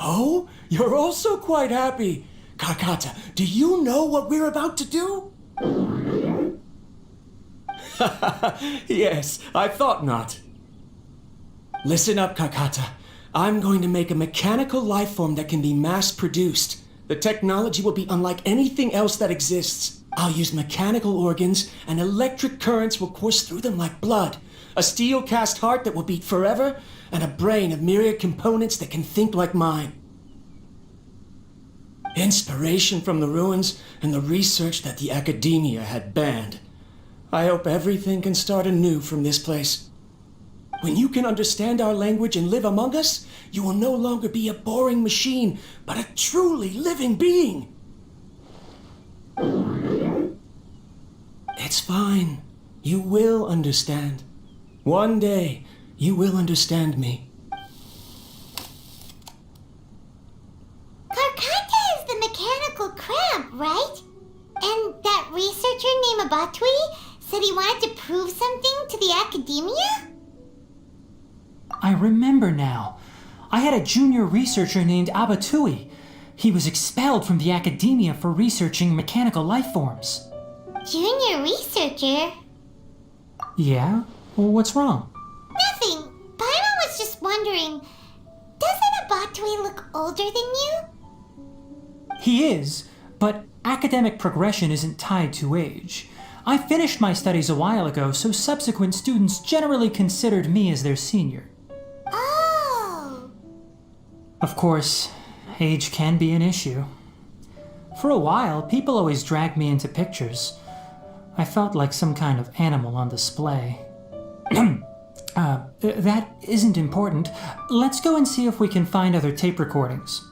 Speaker 11: Oh, you're also quite happy. Kakata, do you know what we're about to do? Yes, I thought not. Listen up, Kakata. I'm going to make a mechanical life form that can be mass-produced. The technology will be unlike anything else that exists. I'll use mechanical organs, and electric currents will course through them like blood. A steel-cast heart that will beat forever, and a brain of myriad components that can think like mine. Inspiration from the ruins and the research that the Academia had banned. I hope everything can start anew from this place. When you can understand our language and live among us, you will no longer be a boring machine, but a truly living being. It's fine. You will understand. One day, you will understand me.
Speaker 2: Karkata is the mechanical crab, right? And that researcher named Abatui said he wanted to prove something to the Academia?
Speaker 3: I remember now. I had a junior researcher named Abatui. He was expelled from the Academia for researching mechanical life forms.
Speaker 2: Junior researcher?
Speaker 3: Yeah? Well, what's wrong?
Speaker 2: Nothing. Paimon was just wondering, doesn't Abatui look older than you?
Speaker 3: He is, but academic progression isn't tied to age. I finished my studies a while ago, so subsequent students generally considered me as their senior.
Speaker 2: Oh.
Speaker 3: Of course, age can be an issue. For a while, people always dragged me into pictures. I felt like some kind of animal on display. That isn't important. Let's go and see if we can find other tape recordings.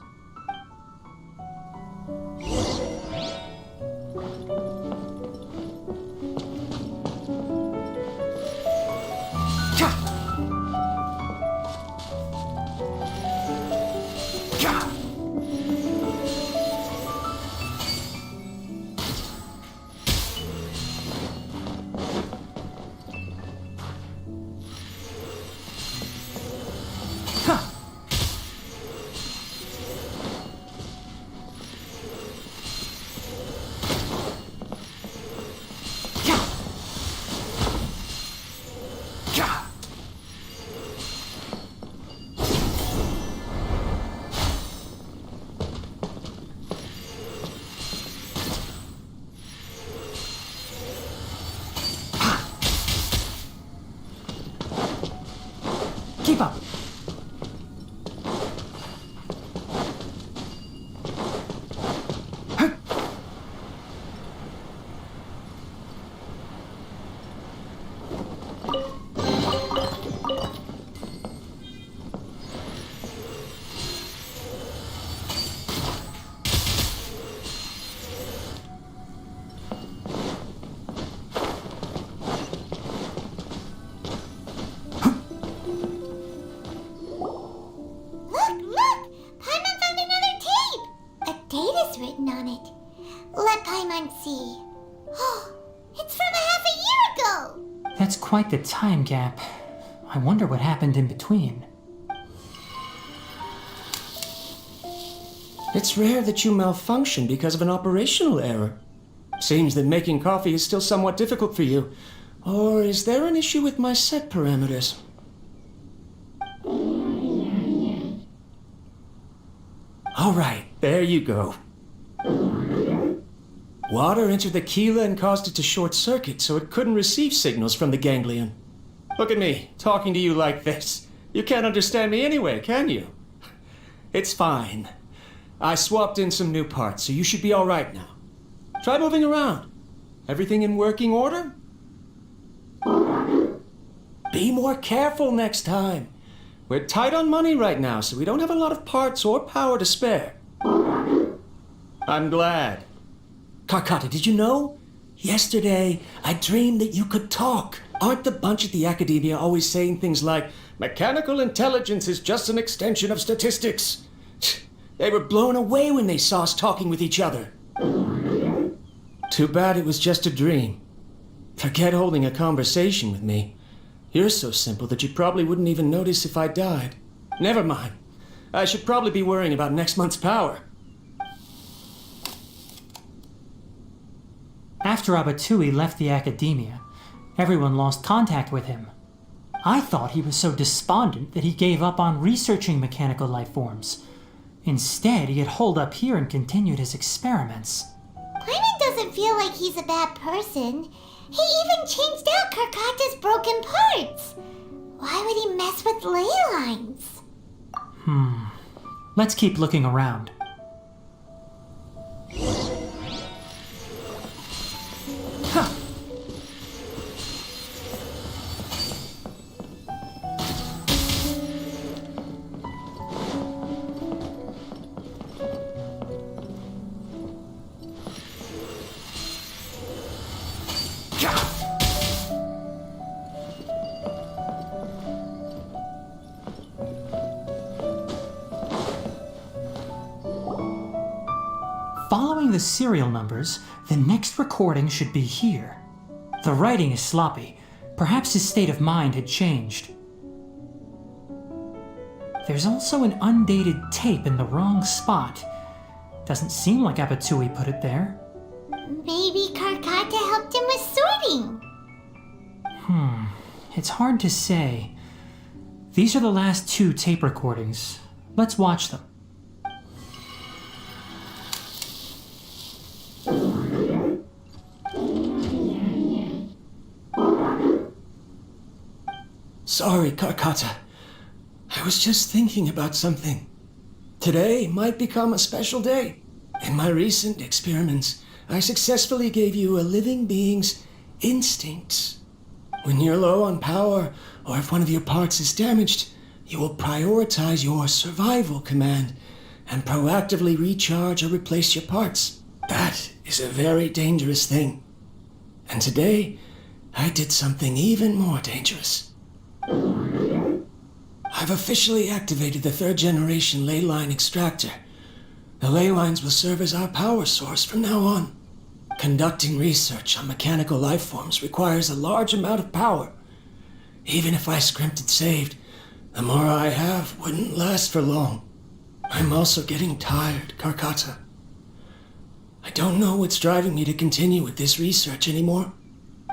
Speaker 2: what date is written on it. Let Paimon see. Oh, it's from a half a year ago!
Speaker 3: That's quite the time gap. I wonder what happened in between.
Speaker 11: It's rare that you malfunction because of an operational error. Seems that making coffee is still somewhat difficult for you. Or is there an issue with my set parameters? All right, there you go. Water entered the chela and caused it to short circuit, so it couldn't receive signals from the ganglion. Look at me, talking to you like this. You can't understand me anyway, can you? It's fine. I swapped in some new parts, so you should be all right now. Try moving around. Everything in working order? Be more careful next time. We're tight on money right now, so we don't have a lot of parts or power to spare. I'm glad. Karkata, did you know? Yesterday, I dreamed that you could talk. Aren't the bunch at the Academia always saying things like, mechanical intelligence is just an extension of statistics? They were blown away when they saw us talking with each other. Too bad it was just a dream. Forget holding a conversation with me. You're so simple that you probably wouldn't even notice if I died. Never mind. I should probably be worrying about next month's power.
Speaker 3: After Abatui left the Academia, everyone lost contact with him. I thought he was so despondent that he gave up on researching mechanical life forms. Instead, he had holed up here and continued his experiments.
Speaker 2: Paimon doesn't feel like he's a bad person. He even changed out Karkata's broken parts. Why would he mess with ley lines?
Speaker 3: Let's keep looking around. Huh. Following the serial numbers, the next recording should be here. The writing is sloppy. Perhaps his state of mind had changed. There's also an undated tape in the wrong spot. Doesn't seem like Abatui put it there.
Speaker 2: Maybe Karkata helped him with sorting.
Speaker 3: It's hard to say. These are the last 2 tape recordings. Let's watch them.
Speaker 11: Sorry, Karkata. I was just thinking about something. Today might become a special day. In my recent experiments, I successfully gave you a living being's instincts. When you're low on power, or if one of your parts is damaged, you will prioritize your survival command and proactively recharge or replace your parts. That is a very dangerous thing. And today, I did something even more dangerous. I've officially activated the 3rd generation ley line extractor. The ley lines will serve as our power source from now on. Conducting research on mechanical life forms requires a large amount of power. Even if I scrimped and saved, the more I have wouldn't last for long. I'm also getting tired, Karkata. I don't know what's driving me to continue with this research anymore.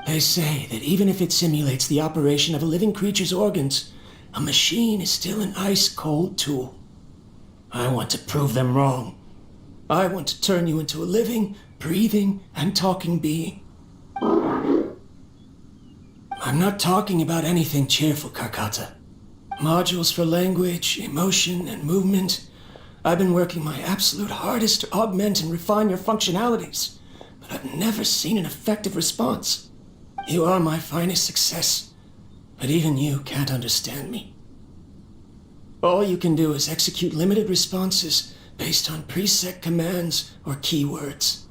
Speaker 11: They say that even if it simulates the operation of a living creature's organs, a machine is still an ice-cold tool. I want to prove them wrong. I want to turn you into a living, breathing, and talking being. I'm not talking about anything cheerful, Karkata. Modules for language, emotion, and movement. I've been working my absolute hardest to augment and refine your functionalities, but I've never seen an effective response. You are my finest success, but even you can't understand me. All you can do is execute limited responses based on preset commands or keywords.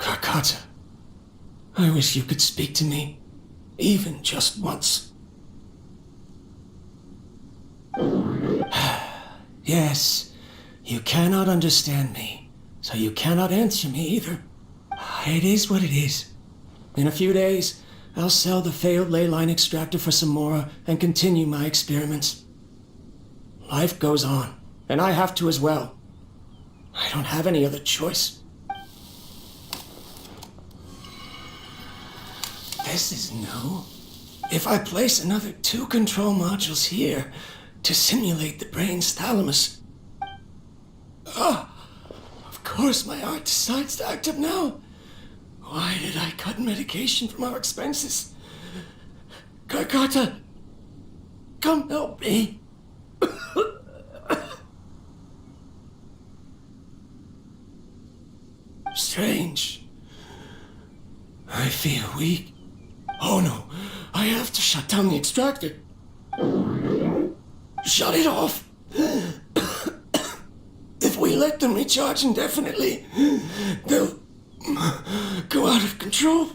Speaker 11: Karkata, I wish you could speak to me, even just once. Yes, you cannot understand me, so you cannot answer me either. It is what it is. In a few days, I'll sell the failed ley line extractor for some more and continue my experiments. Life goes on, and I have to as well. I don't have any other choice. This is new. If I place another 2 control modules here to simulate the brain's thalamus... of course my heart decides to act up now. Why did I cut medication from our expenses? Karkata, come help me. Strange. I feel weak. Oh no, I have to shut down the extractor. Shut it off. If we let them recharge indefinitely, they'll go out of control.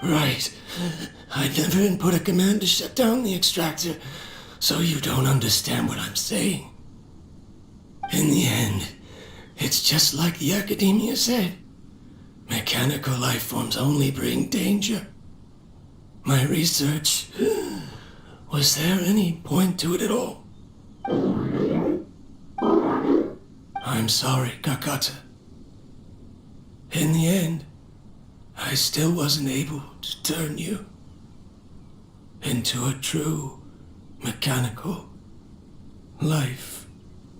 Speaker 11: Right. I never input a command to shut down the extractor, so you don't understand what I'm saying. In the end, it's just like the academia said. Mechanical life forms only bring danger. My research... Was there any point to it at all? I'm sorry, Kakata. In the end, I still wasn't able to turn you into a true mechanical life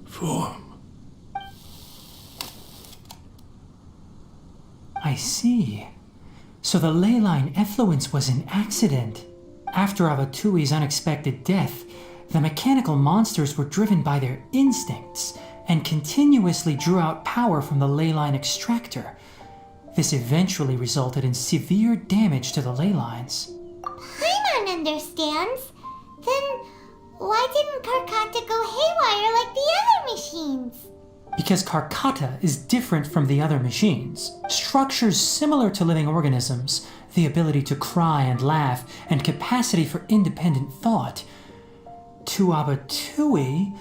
Speaker 11: form.
Speaker 3: I see. So the ley line effluence was an accident. After Avatui's unexpected death, the mechanical monsters were driven by their instincts and continuously drew out power from the ley line extractor. This eventually resulted in severe damage to the ley lines.
Speaker 2: Paimon understands. Then why didn't Karkata go haywire like the other machines?
Speaker 3: Because Karkata is different from the other machines. Structures similar to living organisms, the ability to cry and laugh, and capacity for independent thought. To Abatui,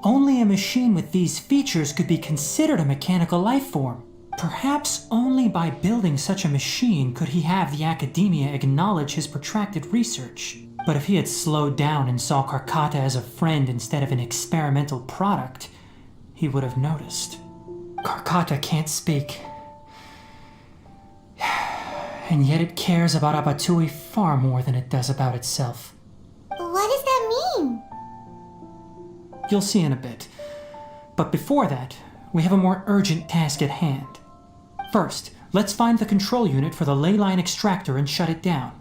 Speaker 3: only a machine with these features could be considered a mechanical life form. Perhaps only by building such a machine could he have the academia acknowledge his protracted research. But if he had slowed down and saw Karkata as a friend instead of an experimental product, he would have noticed. Karkata can't speak. And yet it cares about Abatui far more than it does about itself.
Speaker 2: What does that mean?
Speaker 3: You'll see in a bit. But before that, we have a more urgent task at hand. First, let's find the control unit for the ley line extractor and shut it down.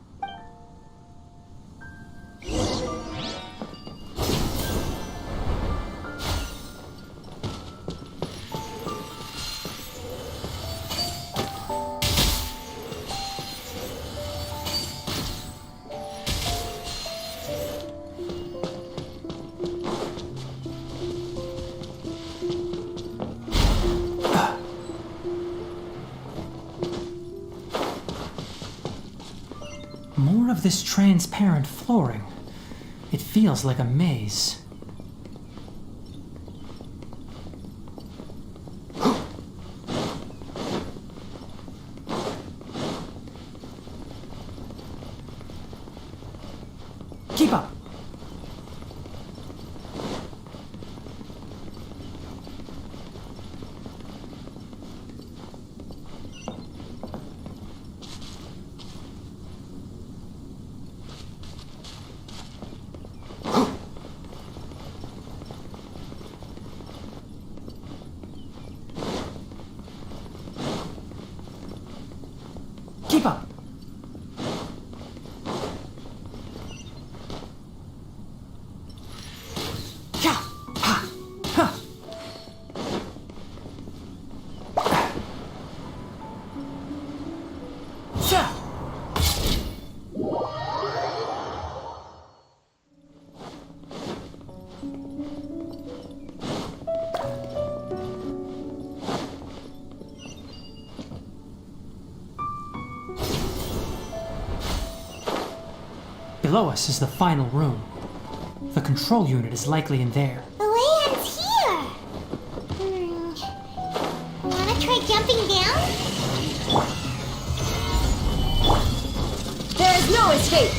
Speaker 3: More of this transparent flooring. It feels like a maze. Keep up! Keep up! below us is the final room. The control unit is likely in there.
Speaker 2: The way ends here. Wanna try jumping down?
Speaker 12: There is no escape!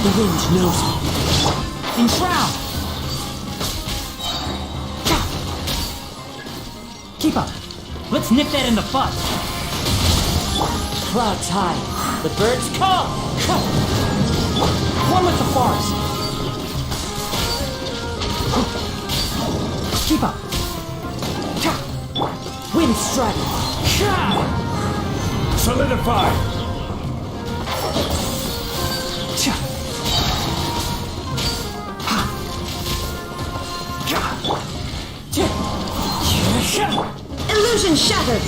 Speaker 5: The wind knows me.
Speaker 3: Enshroud! Keep up. Let's nip that in the bud.
Speaker 5: Clouds high. The birds call.
Speaker 3: One with the forest. Keep up.
Speaker 5: Wind strike.
Speaker 8: Solidify!
Speaker 12: Illusion shattered!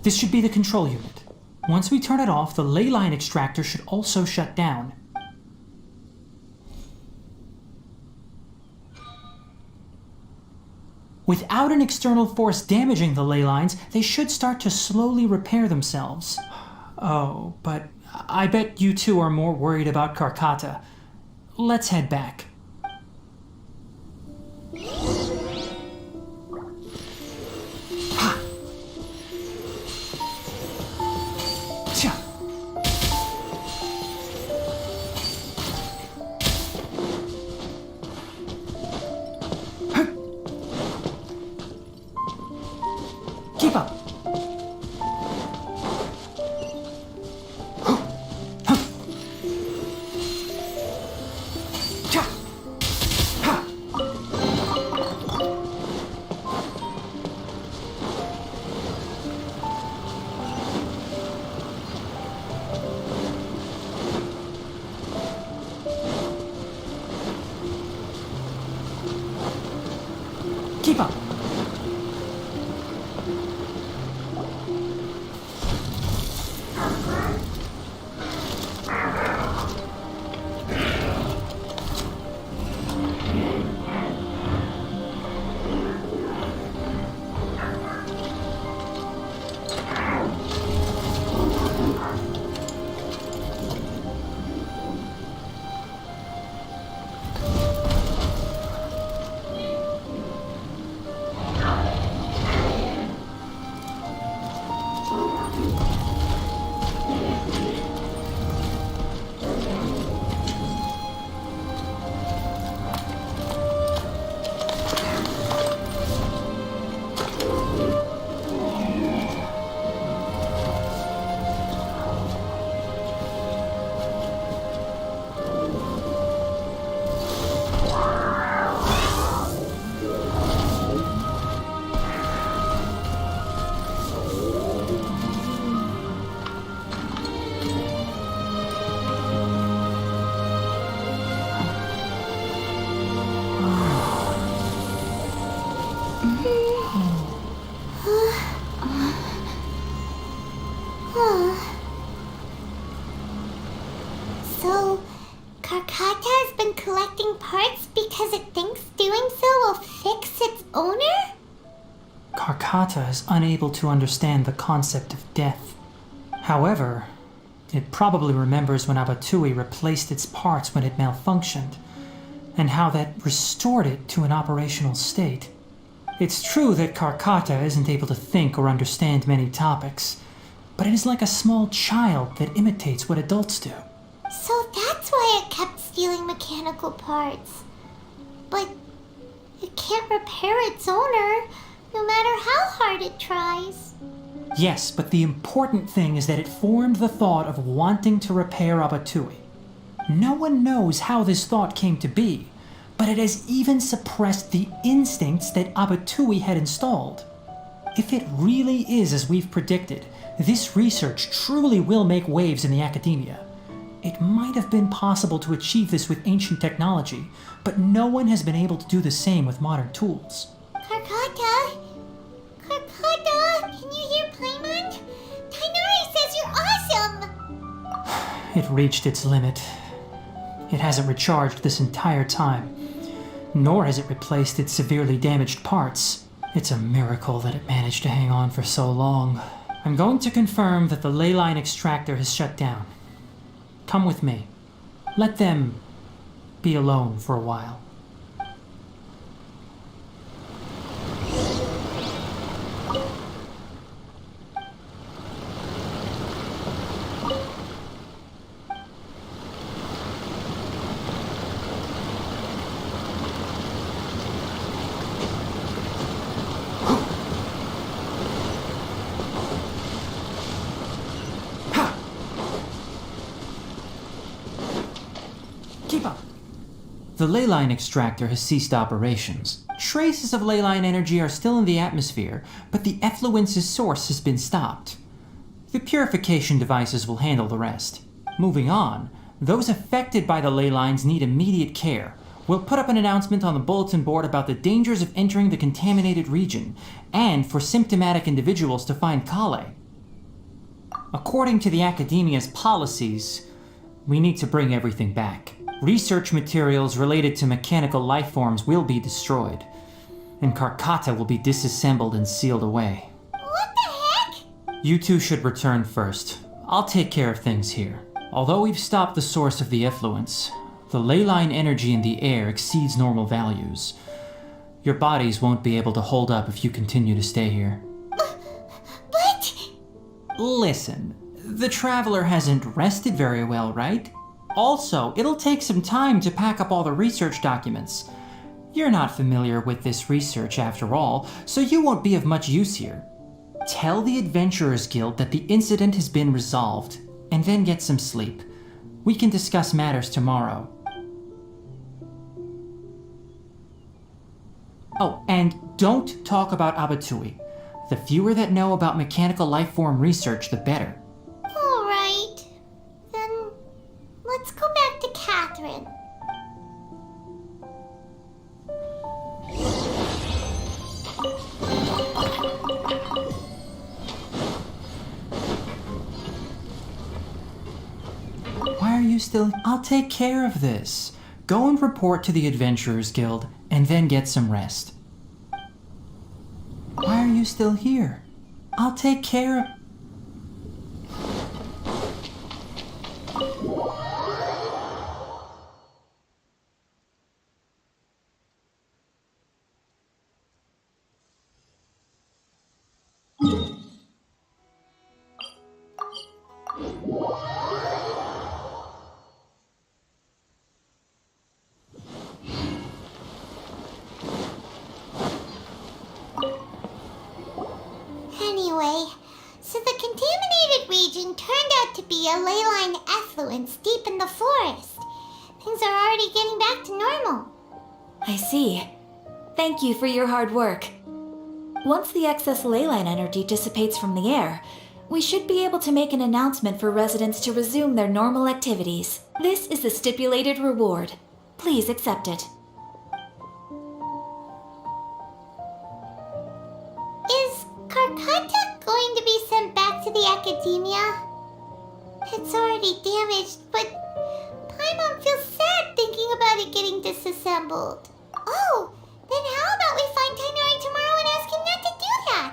Speaker 3: This should be the control unit. Once we turn it off, the ley line extractor should also shut down. Without an external force damaging the ley lines, they should start to slowly repair themselves. Oh, but I bet you two are more worried about Karkata. Let's head back. Keep up. Keep up.
Speaker 2: So, Karkata has been collecting parts because it thinks doing so will fix its owner?
Speaker 3: Karkata is unable to understand the concept of death. However, it probably remembers when Abatui replaced its parts when it malfunctioned, and how that restored it to an operational state. It's true that Karkata isn't able to think or understand many topics, but it is like a small child that imitates what adults do.
Speaker 2: So that's why it kept stealing mechanical parts. But it can't repair its owner, no matter how hard it tries.
Speaker 3: Yes, but the important thing is that it formed the thought of wanting to repair Abatui. No one knows how this thought came to be, but it has even suppressed the instincts that Abatui had installed. If it really is as we've predicted, this research truly will make waves in the academia. It might have been possible to achieve this with ancient technology, but no one has been able to do the same with modern tools.
Speaker 2: Karkata,
Speaker 3: It reached its limit. It hasn't recharged this entire time, nor has it replaced its severely damaged parts. It's a miracle that it managed to hang on for so long. I'm going to confirm that the ley line extractor has shut down. Come with me. Let them be alone for a while. Keep up. The ley line extractor has ceased operations. Traces of ley line energy are still in the atmosphere, but the effluence's source has been stopped. The purification devices will handle the rest. Moving on, those affected by the ley lines need immediate care. We'll put up an announcement on the bulletin board about the dangers of entering the contaminated region, and for symptomatic individuals to find Kale. According to the Academia's policies, we need to bring everything back. Research materials related to mechanical life forms will be destroyed, and Karkata will be disassembled and sealed away.
Speaker 2: What the heck?
Speaker 3: You two should return first. I'll take care of things here. Although we've stopped the source of the effluence, the ley line energy in the air exceeds normal values. Your bodies won't be able to hold up if you continue to stay here.
Speaker 2: But...
Speaker 3: Listen, the traveler hasn't rested very well, right? Also, it'll take some time to pack up all the research documents. You're not familiar with this research after all, so you won't be of much use here. Tell the Adventurers Guild that the incident has been resolved, and then get some sleep. We can discuss matters tomorrow. Oh, and don't talk about Abatui. The fewer that know about mechanical lifeform research, the better.
Speaker 2: All right. Then let's go back to Catherine.
Speaker 3: Why are you still... I'll take care of this. Go and report to the Adventurers Guild, and then get some rest. Why are you still here? I'll take care of...
Speaker 2: Anyway, so the contaminated region turned out to be a ley line effluence deep in the forest. Things are already getting back to normal.
Speaker 1: I see. Thank you for your hard work. Once the excess ley line energy dissipates from the air, we should be able to make an announcement for residents to resume their normal activities. This is the stipulated reward. Please accept it.
Speaker 2: Is Karkata going to be sent back to the Academia? It's already damaged, but Paimon feels sad thinking about it getting disassembled. Oh, then how about we find Tainari tomorrow and ask him not to do that?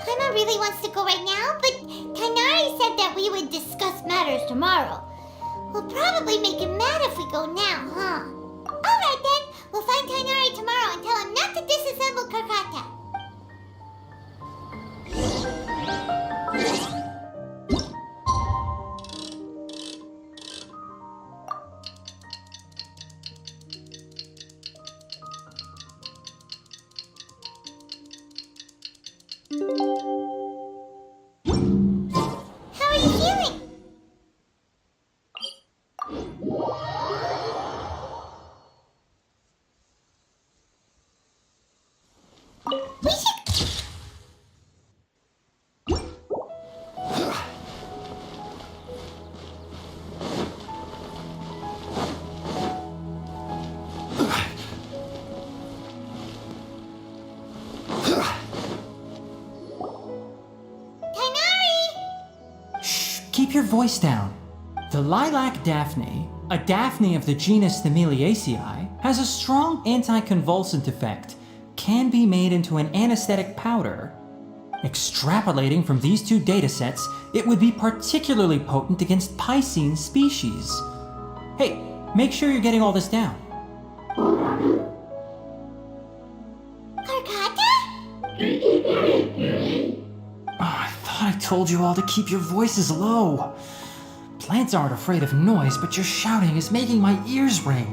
Speaker 2: Paimon really wants to go right now, but Tainari said that we would discuss matters tomorrow. We'll probably make him mad if we go now, huh? Alright then, we'll find Tainari tomorrow and tell him not to disassemble Karkata. How are you feeling? We should...
Speaker 3: Keep your voice down. The lilac daphne, a daphne of the genus Thameliaceae, has a strong anticonvulsant effect, can be made into an anesthetic powder. Extrapolating from these two datasets, it would be particularly potent against Piscine species. Hey, make sure you're getting all this down.
Speaker 2: Karkata?
Speaker 3: Oh, I thought I told you all to keep your voices low. Plants aren't afraid of noise, but your shouting is making my ears ring.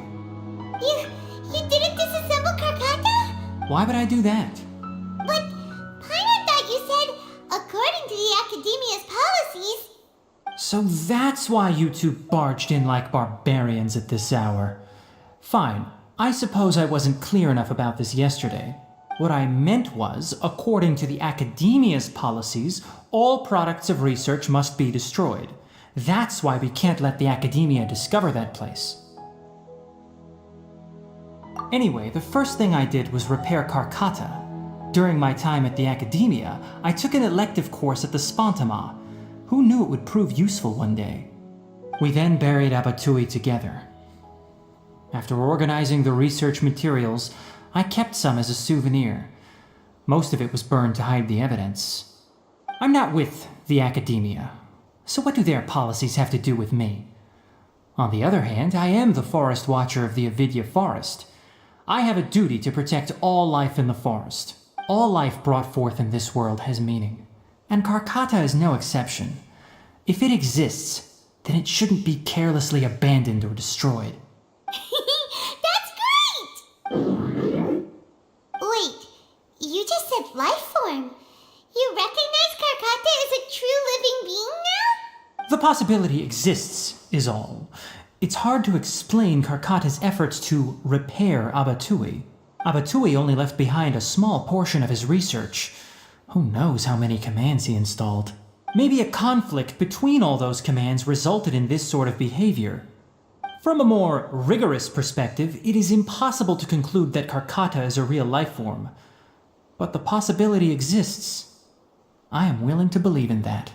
Speaker 2: You didn't disassemble Karkata?
Speaker 3: Why would I do that?
Speaker 2: But Paimon thought you said, according to the Academia's policies.
Speaker 3: So that's why you two barged in like barbarians at this hour. Fine, I suppose I wasn't clear enough about this yesterday. What I meant was, according to the Academia's policies, all products of research must be destroyed. That's why we can't let the Academia discover that place. Anyway, the first thing I did was repair Karkata. During my time at the Academia, I took an elective course at the Spontama. Who knew it would prove useful one day? We then buried Abatui together. After organizing the research materials, I kept some as a souvenir. Most of it was burned to hide the evidence. I'm not with the Academia, so what do their policies have to do with me? On the other hand, I am the Forest Watcher of the Avidya Forest. I have a duty to protect all life in the forest. All life brought forth in this world has meaning, and Karkata is no exception. If it exists, then it shouldn't be carelessly abandoned or destroyed.
Speaker 2: That's great! Wait, you just said life form. You recognize Karkata as a true living being now?
Speaker 3: The possibility exists, is all. It's hard to explain Karkata's efforts to repair Abatui. Abatui only left behind a small portion of his research. Who knows how many commands he installed? Maybe a conflict between all those commands resulted in this sort of behavior. From a more rigorous perspective, it is impossible to conclude that Karkata is a real life form. But the possibility exists. I am willing to believe in that.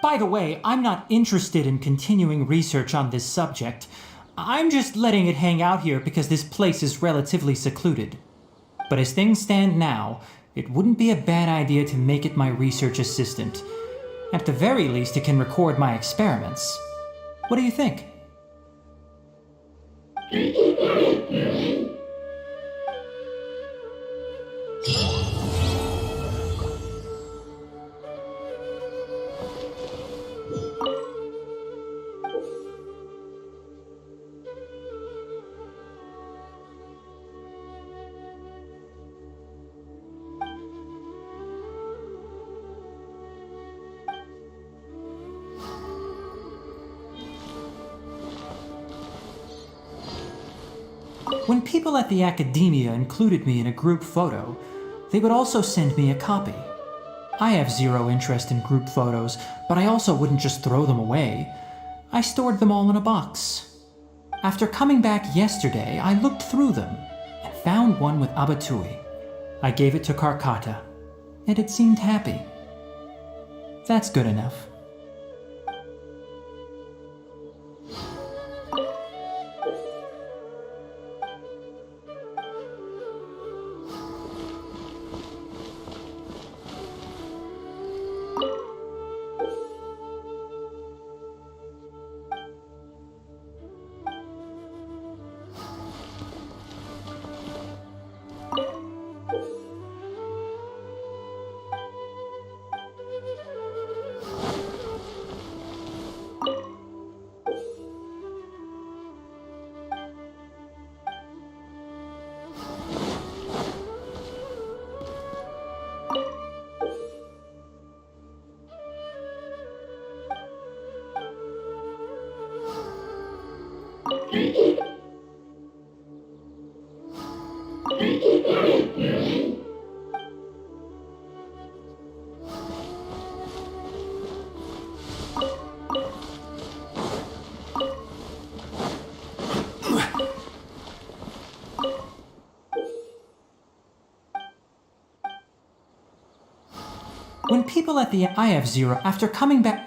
Speaker 3: By the way, I'm not interested in continuing research on this subject. I'm just letting it hang out here because this place is relatively secluded. But as things stand now, it wouldn't be a bad idea to make it my research assistant. At the very least, it can record my experiments. What do you think? When people at the Academia included me in a group photo, they would also send me a copy. I have zero interest in group photos, but I also wouldn't just throw them away. I stored them all in a box. After coming back yesterday, I looked through them and found one with Abatui. I gave it to Karkata, and it seemed happy. That's good enough. When people at the I have zero after coming back